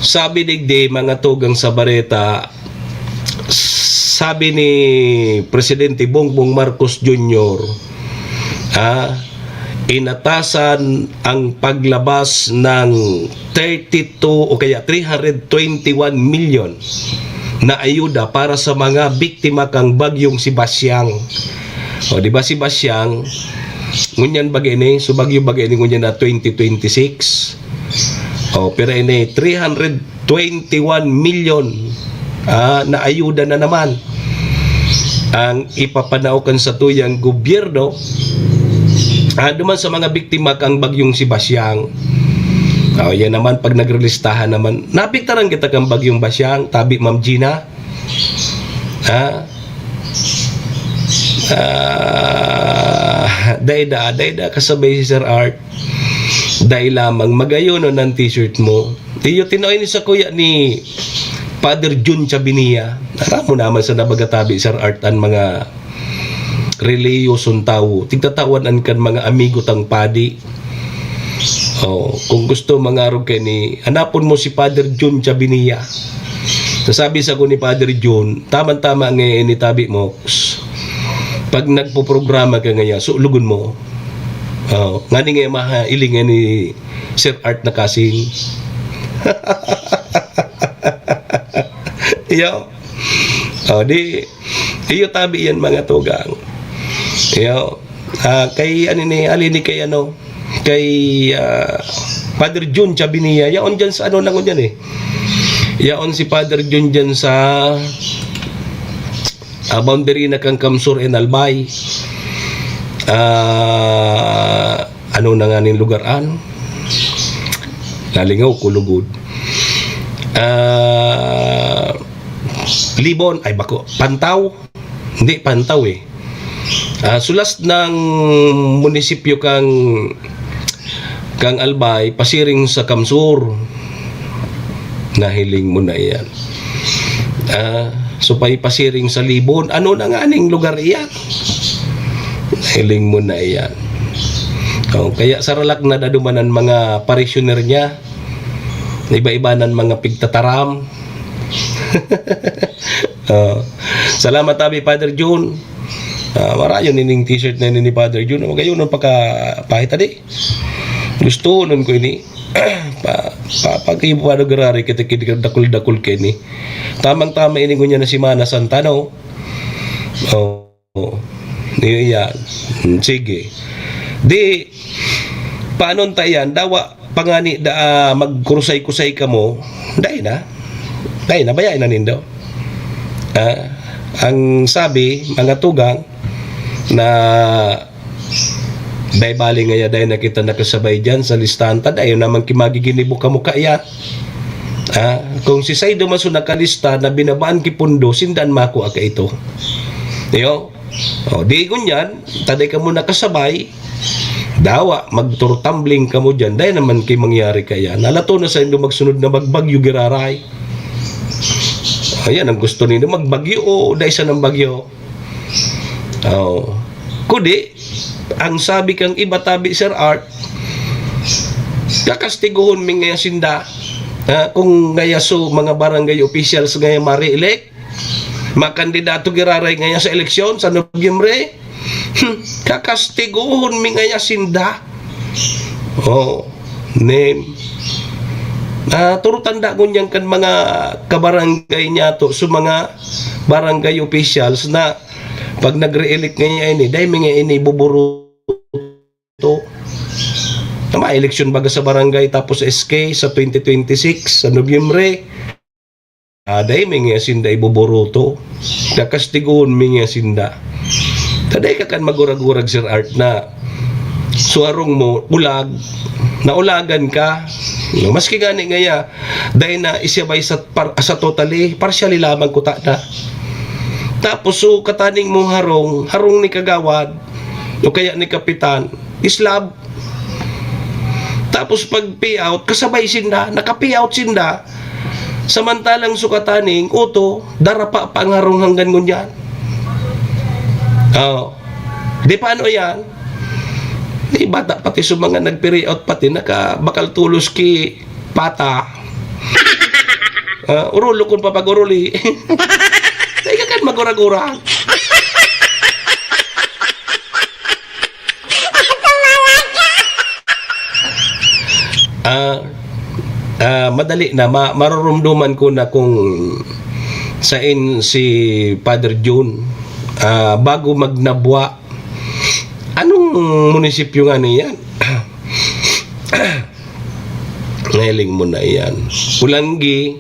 sabi digdi mga tugang sa bareta, sabi ni Presidente Bongbong Marcos Jr., inatasan ang paglabas ng 32 o kaya 321 million na ayuda para sa mga biktima kang bagyong Sebastian. O di ba si Sebastian ngunyan bagay so bagyo bagay ni ngunyan na 2026. O pero ini 321 million na ayuda na naman ang ipapanaukan sa tuyang gobyerno duman sa mga biktima kang bagyong Sebastian. Yan naman pag nagrelistahan naman napiktaran kita kang bagyong Basyang tabi Ma'am Gina. Dayda kasabay si Sir Art. Dahil lamang magayon ng t-shirt mo. Iyo tinoy ni sa kuya ni Father Jun Chabinia. Naramo naman sa nabagatabi Sir Art ang mga reliyosong tao. Tigtatawan kan mga amigo tang padi. Kung gusto mangarog kay ni hanapon mo si Father Jun Chabinia. Sasabi sa ko ni Father Jun, tama-tama ngayon ni tabi mo. Pag nagpo-programa ka ngayon, sulugon mo. Ngani nga mahailingan ni Sir Art na kasing. Iyo. Iyo tabi yan mga tugang. Iyo. Kay alini kay kay Father Jun Chabinia. Yaon dyan sa nangon dyan Yaon si Father Jun dyan sa boundary na kang Kamsur and Albay. Ano na nga ning lugaran? Lalingaw kulugod. Libon ay bako Pantaw. Hindi Pantaw sulas ng munisipyo kang Albay pasiring sa Kamsur. Nahiling mo na yan. So pasiring sa Libon, ano na nga ning lugar iyan? Nahiling mo na yan. Kaya saralak na dadumanan mga parishioner niya. Iba-ibanan mga pigtataram. Salamat tabi Father Jun. Marayo nining t-shirt na ni Father Jun. Magayon ng pagkapahit adi. Gusto nun ko ini. Pagkayo pa nagarari kita dakul-dakul kini. Tamang-tama ini ko niya na si Mana Santano. Yan. Sige. Di paano tayan dawa pangani magkurusay-kusay ka mo. Dai na bayain na nindo. Ang sabi mga tugang na bali nga dahil nakita nakasabay dyan sa listahan tayo naman kimagiginibo ka mukha ya. Kung si Saido Maso nakalista na binabaan kipundo sindan mako aka ito. Di kunyan taday ka mo nakasabay dawa magturtumbling ka mo dyan dahil naman kay mangyari kaya nalato na sa indo magsunod na magbagyo giraray. Ayan ang gusto nino magbagyo o dahil sa ng bagyo. Kudi ang sabi kang iba tabi Sir Art kakastiguhon mi nga sinda kung ngaya so mga barangay officials ngaya ma-re-elect makandidato giraray ngaya sa eleksyon sa Nobyembre kakastiguhon mi ngaya sinda name turutanda ngunyan kan mga kabarangay niya to so mga barangay officials na pag nagre-elect ngayon dahil mga ini buburo to na eleksyon baga sa barangay tapos SK sa 2026 sa Nobyembre dahil mga sinda ibuburo to kakastiguhon mga sinda taday ka kan magurag-urag Sir Art na suarong mo ulag naulagan ka maski gani ngaya dahil na isabay sa totally partially lamang kuta na tapos so kataning mong harong ni kagawad o kaya ni kapitan islab tapos pag payout kasabay sinda naka-payout sinda samantalang sukataning uto darapa pangarong hanggan ngunyan di paano yan di bata pati sa mga nag-payout pati naka bakal tulos ki pata Urulo kung papag-uruli. Ay ka kan magurag-urag. Madali na, marurumduman ko na kung sain si Father June bago magnabwa. Anong munisipyo nga niyan? Ngaling mo na yan. Pulanggi,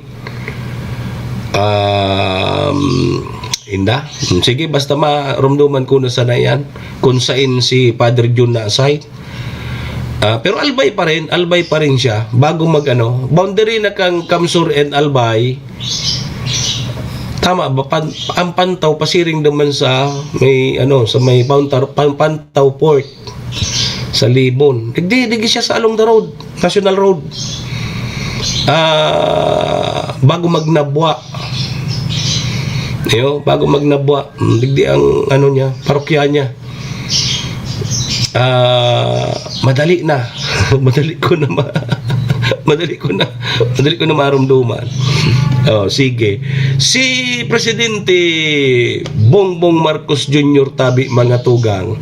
Inda. Sige, basta marumduman ko na sana yan kung sain si Father June na aside. Pero albay pa rin siya bago boundary na kang Kamsur and Albay. Tama ba, ang Pantaw pasiring naman sa may sa may Pantaw Port sa Libon. Digdi siya sa along the road, National Road. Bago magnabwa. Bago magnabwa, digdi ang niya, parokya niya. Madali na. madali ko na marumduman. Sige. Si Presidente Bongbong Marcos Jr. tabi mga tugang,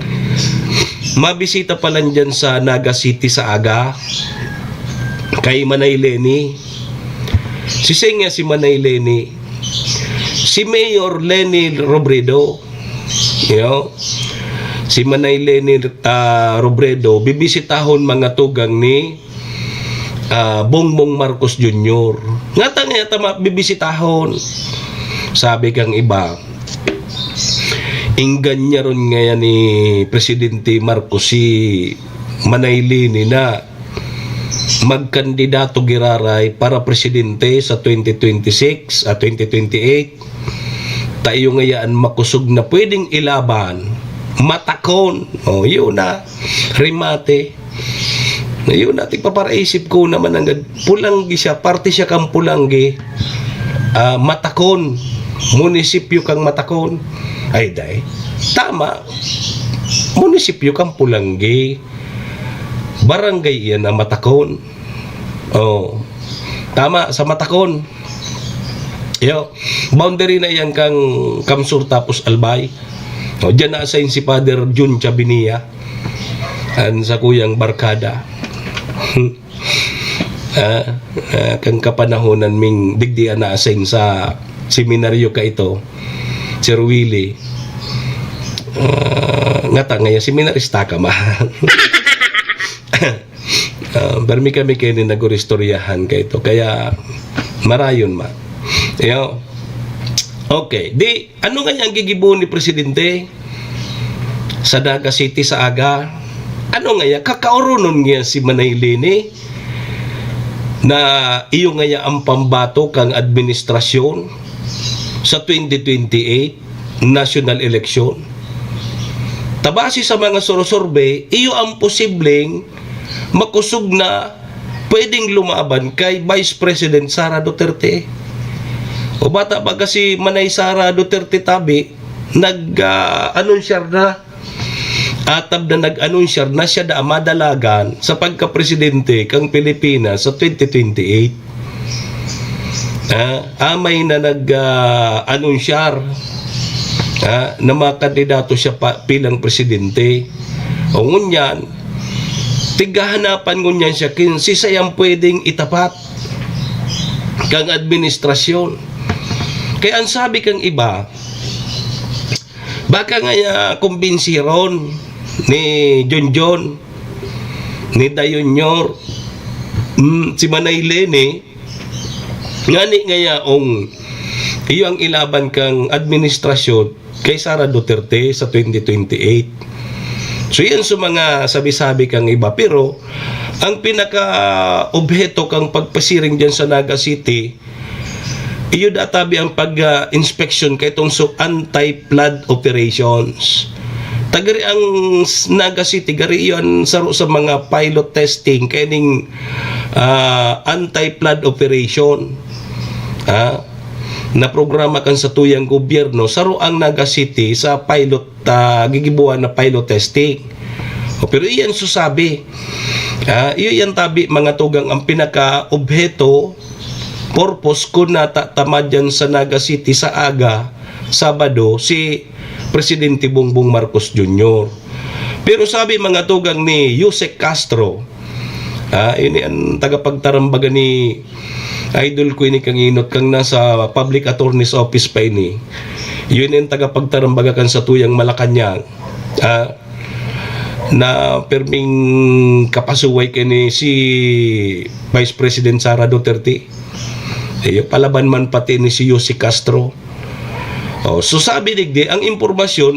mabisita pa lang dyan sa Naga City sa aga kay Manay Lenny. Si Manay Lenny, si Mayor Lenny Robredo, si Manay Lenny Robredo bibisitahon mga tugang ni Bongbong Marcos Jr. Nga bibisitahon. Sabi kang iba, inggan niya ron ngayon ni Presidente Marcos si Manay Lenny na magkandidato giraray para presidente sa 2026 at 2028. Tayo ngayaan makusog na pwedeng ilaban. Matakon. Yun na. Rimate. Yun natin paparaisip ko naman agad. Pulanggi siya. Parte siya kang Pulanggi. Matakon. Munisipyo kang Matakon. Ay, day. Tama. Munisipyo kang Pulanggi. Barangay yan na Matakon. Tama. Sa Matakon. Boundary na yan kang Kamsur tapos Albay. Diyan na-assign si Father June Chabinia sa kuyang barkada. Kang kapanahonan ming digdian na-assign sa seminaryo ka ito, Sir Willie. Ngata ngaya, seminarista ka ma. Barmi kami kayo ni naguristoryahan ka ito. Kaya marayon ma. Okay, ano nga ang gigibo ni Presidente sa Naga City sa aga? Ano nga kakaurunon nga si Manay Lenny na iyo nga ang pambato kang administrasyon sa 2028 national election. Tabasi sa mga sorosorbe, iyo ang posibleng makusog na pwedeng lumaban kay Vice President Sara Duterte. O bata ba kasi Manay Sara Duterte tabi, nag-anunsyar na, atab na nag-anunsyar na siya da madalagan sa pagka-presidente kang Pilipinas sa 2028. Amay na nag-anunsyar na mga kandidato siya bilang presidente. O ngunyan, tigahanapan ngunyan siya kinsi sayang pwedeng itapat kang administrasyon. Kaya ang sabi kang iba, baka nga kumbinsiron ni John, ni Dayonyor, si Manay Lenny, ngani nga iyo ang ilaban kang administrasyon kay Sara Duterte sa 2028. So yan sa mga sabi-sabi kang iba. Pero ang pinaka-obheto kang pagpasiring dyan sa Naga City, iyo databi ang pag-inspection kay itong anti-flood operations. Tagari ang Naga City, gari iyon sa mga pilot testing kaning anti-flood operation. Na programa kan sa tuyang gobyerno saro ang Naga City sa pilot gigibuan na pilot testing. Pero iyan susabi. Iyo yan tabi mga tugang ang pinaka-obheto purpose ko natatamad yan sa Naga City sa aga, Sabado, si Presidente Bongbong Marcos Jr. Pero sabi mga tugang ni Yusek Castro, yun ang tagapagtarambaga ni idol ko ini kang inot kang nasa Public Attorney's Office pa ini. Yun ang tagapagtarambaga kan sa tuyang Malacanang. Na perming kapasuway kini si Vice President Sara Duterte. Palaban man pati ni si Yusek Castro. So sabi digdi, ang impormasyon,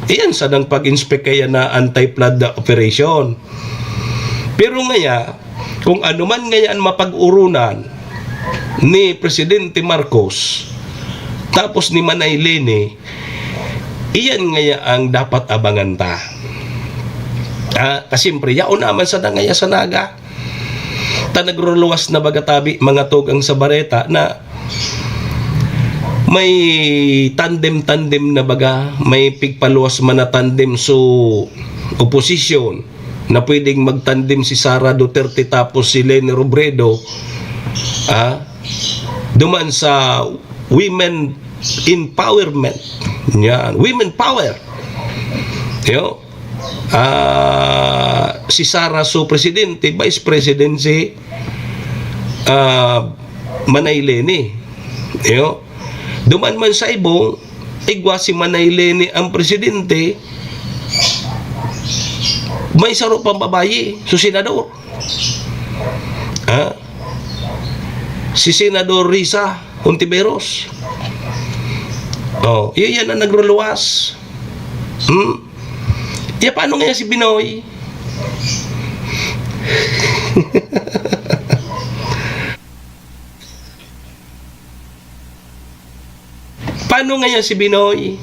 iyan sa nang pag-inspect kaya na anti-flood operation. Pero ngaya, kung ano man ngayaan mapag-urunan ni Presidente Marcos tapos ni Manay Lene, iyan ngaya ang dapat abangan ta. Kasimpre, yaon naman sa ngaya sa Naga. Ta nagruluwas na bagatabi mga tugang sa Bareta na may tandem-tandem na baga, may pigpaluwas man na tandem so oposisyon na pwedeng magtandem si Sara Duterte tapos si Leni Robredo duman sa women empowerment. Yan, women power. Si Sara so presidente, vice president si Manay Leni. Duman man sa ibong igwa si Manay Leni ang presidente, may saro pang babayi, so senador. Si Senador Risa Hontiveros. Yan ang nagruluwas. Paano nga si Binoy? Paano nga si Binoy?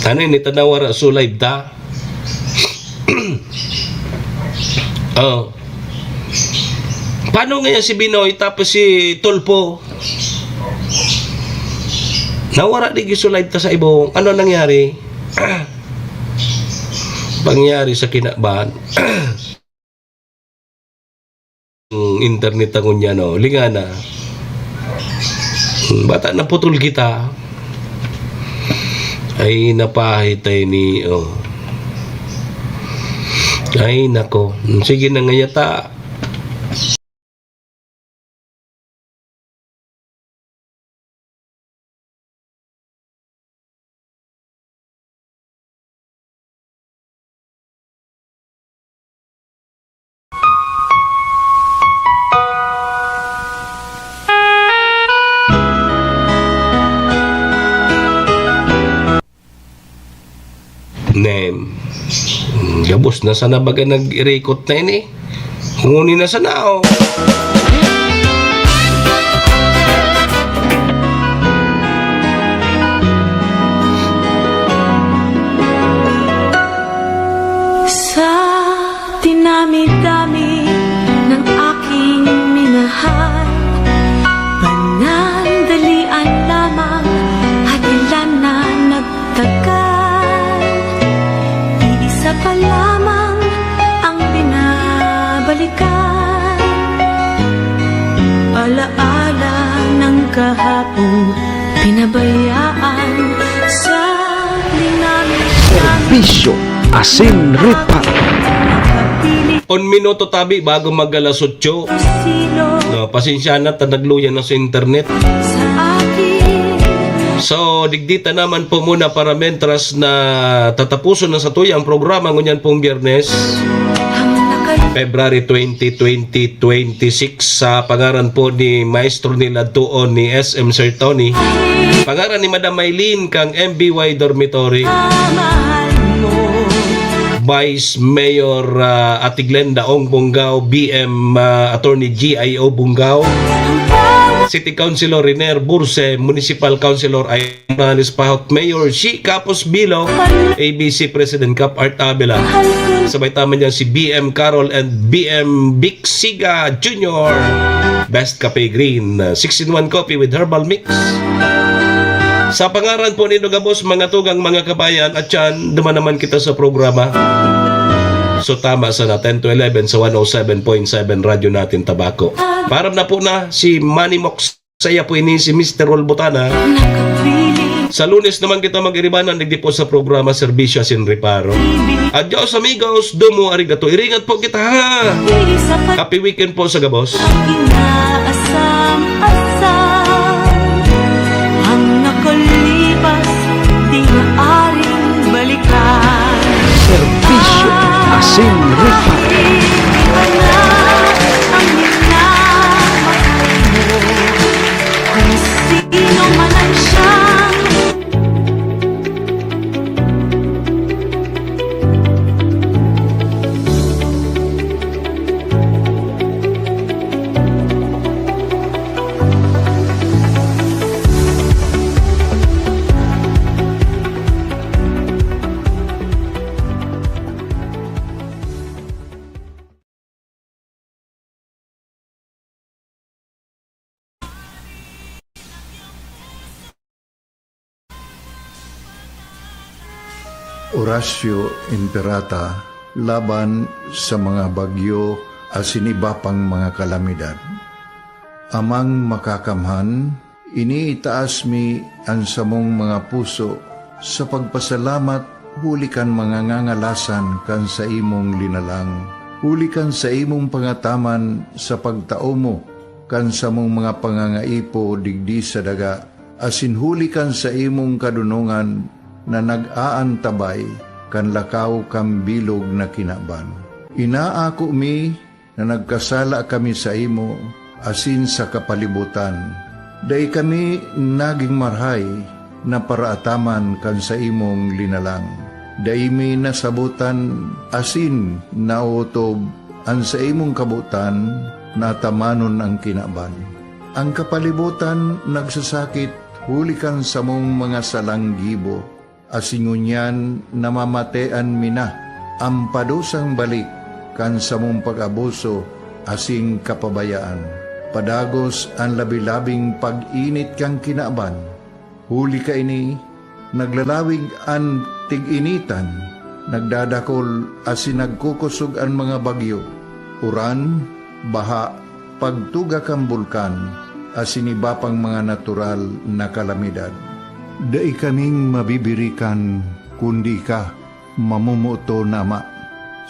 Ano yun, itanawara so live ta? Paano nga si Binoy tapos si Tulpo? Nawara di so live ta sa ibong. Ano nangyari? Pangyari sa kinabahan. Internet ang unya, no? Lingana. Bata na putol kita. Ay napahit tayo ni ay nako, sige na nga yata. Gabos na sana baga nag-record na yun Hunguni na sana Sa dinami-dami ng aking minahal, panandalian lamang at ilan na nagtagal. Iisa pa lamang ang binabalikan, alaala ng kahapon pinabayaan sa dinami-dami. Serbisyo Asin Reparo. On minuto tabi bago mag-alas 8. Pasensya na, nagluyan na sa internet. So, digdita naman po muna para mentras na tatapuson na sa tuyang programa ngunyan pong Biyernes, February 20, 2026 sa pangaran po ni Maestro nila tuon ni SM Sir Tony, pangaran ni Madam Maylene kang MBY Dormitory, Vice Mayor Atiglenda Ong Bungao, BM Attorney GIO Bungao, City Councilor Riner Burse, Municipal Councilor Aymanis Pahot, Mayor Shi Capos Bilo, ABC President Cap Art Abela, sabay tama niyan si BM Carol and BM Vic Siga Jr. Best Cafe Green, 6-in-1 coffee with herbal mix. Sa pangaran po ni Gabos, mga tugang mga kabayan, at yan, duman naman kita sa programa. So tama sana 10 to 11 sa 107.7 radyo natin Tabaco. Para na po na si Manny Mox. Saya po ini si Mr. Rolbutana. Sa Lunes naman kita mag-iribanan digdi po sa programa Serbisyo Asin Reparo. Adios amigos, domo arigato. Iringat po kita ha. Happy weekend po sa gabos. Ang nakalipas, di maaring balikan. Serbisyo Asin Reparo. Ang minamahal mo, kung sino man ang siyang Horacio Imperata laban sa mga bagyo asin iba pang mga kalamidad. Amang makakamhan, iniitaas mi ang samong mga puso sa pagpasalamat huli kan mga ngangalasan kan sa imong linalang. Huli kan sa imong pangataman sa pagtao mo kan sa mong mga pangangaipo digdi sa daga. Asin huli kan sa imong kadunungan na nag-aantabay kan lakaw kang bilog na kinaban. Inaako mi na nagkasala kami sa imo asin sa kapalibutan. Day kami naging marhay na paraataman kan sa imong linalang. Day mi nasabutan asin nautob ang sa imong kabutan na tamanon ang kinaban. Ang kapalibutan nagsasakit hulikan sa mong mga salanggibo. Asingunyan namamatean mina ang padusang balik kan sa mong pag-abuso asing kapabayaan. Padagos ang labi-labing pag-init kang kinaban. Huli ka ini, naglalawig ang tig-initan, nagdadakol asin nagkukusog ang mga bagyo. Uran, baha, pagtuga kang bulkan, asin iba pang mga natural na kalamidad. Dai kaming mabibirikan kundi ka, mamumuto na ama.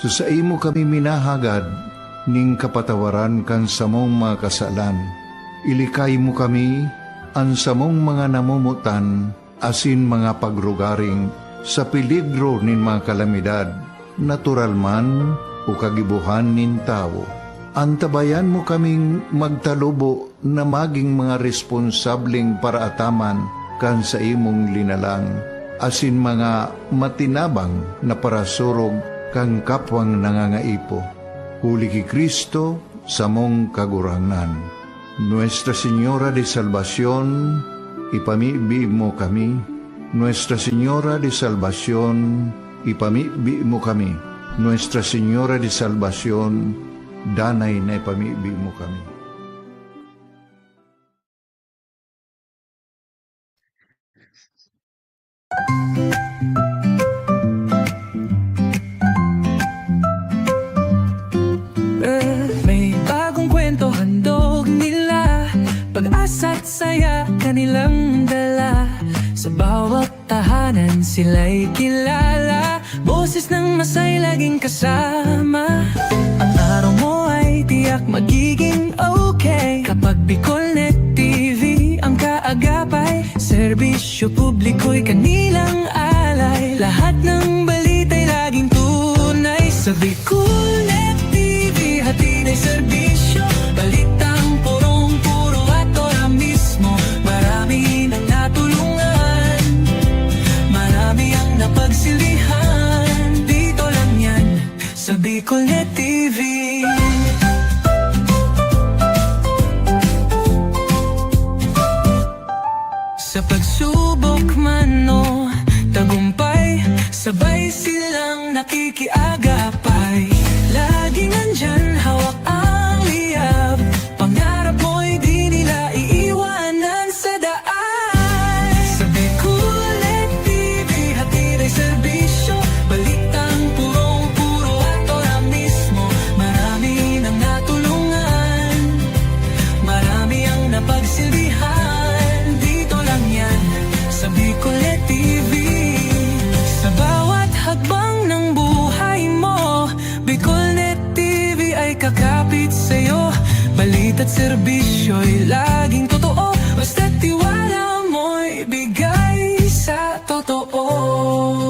So sa imo kami minahagad, ning kapatawaran kan samong mga kasalan. Ilikay mo kami, ang samong mga namumutan, asin mga pagrugaring, sa peligro nin mga kalamidad, natural man o kagibuhan nin tao. Antabayan mo kaming magtalubo na maging mga responsableng paraataman kan sa imong linalang, asin mga matinabang na parasurog kang kapwang nangangaipo. Huli ki Kristo sa mong kagurangan. Nuestra Señora de Salvación, ipamibi mo kami. Nuestra Señora de Salvación, ipamibi mo kami. Nuestra Señora de Salvación, danay na ipamibi mo kami. May bagong kwento handog nila, pag-asa't saya kanilang dala. Sa bawat tahanan sila'y kilala, boses ng masay laging kasama. Ang araw mo ay tiyak magiging okay kapag Bicolnet TV ang kaagapay. Serbisyo publiko'y kanilang alay, lahat ng balita'y laging tunay. Sa Bicolnet TV hatid ay serbisyo, balitang purong-puro at ora mismo. Marami nang natulungan, marami ang napagsilihan. Dito lang yan sa Bicolnet TV. Sa pagsubok man o tagumpay, sabay silang nakikiagapay. Laging nandyan, hawak ang liyab, pangarap mo'y di nila iiwanan sa daan. Sa Bicolnet TV hatid ay serbisyo, balitang purong-puro at ora kakapit sa'yo. Balita't serbisyo'y laging totoo. Basta't tiwala mo'y bigay sa totoo.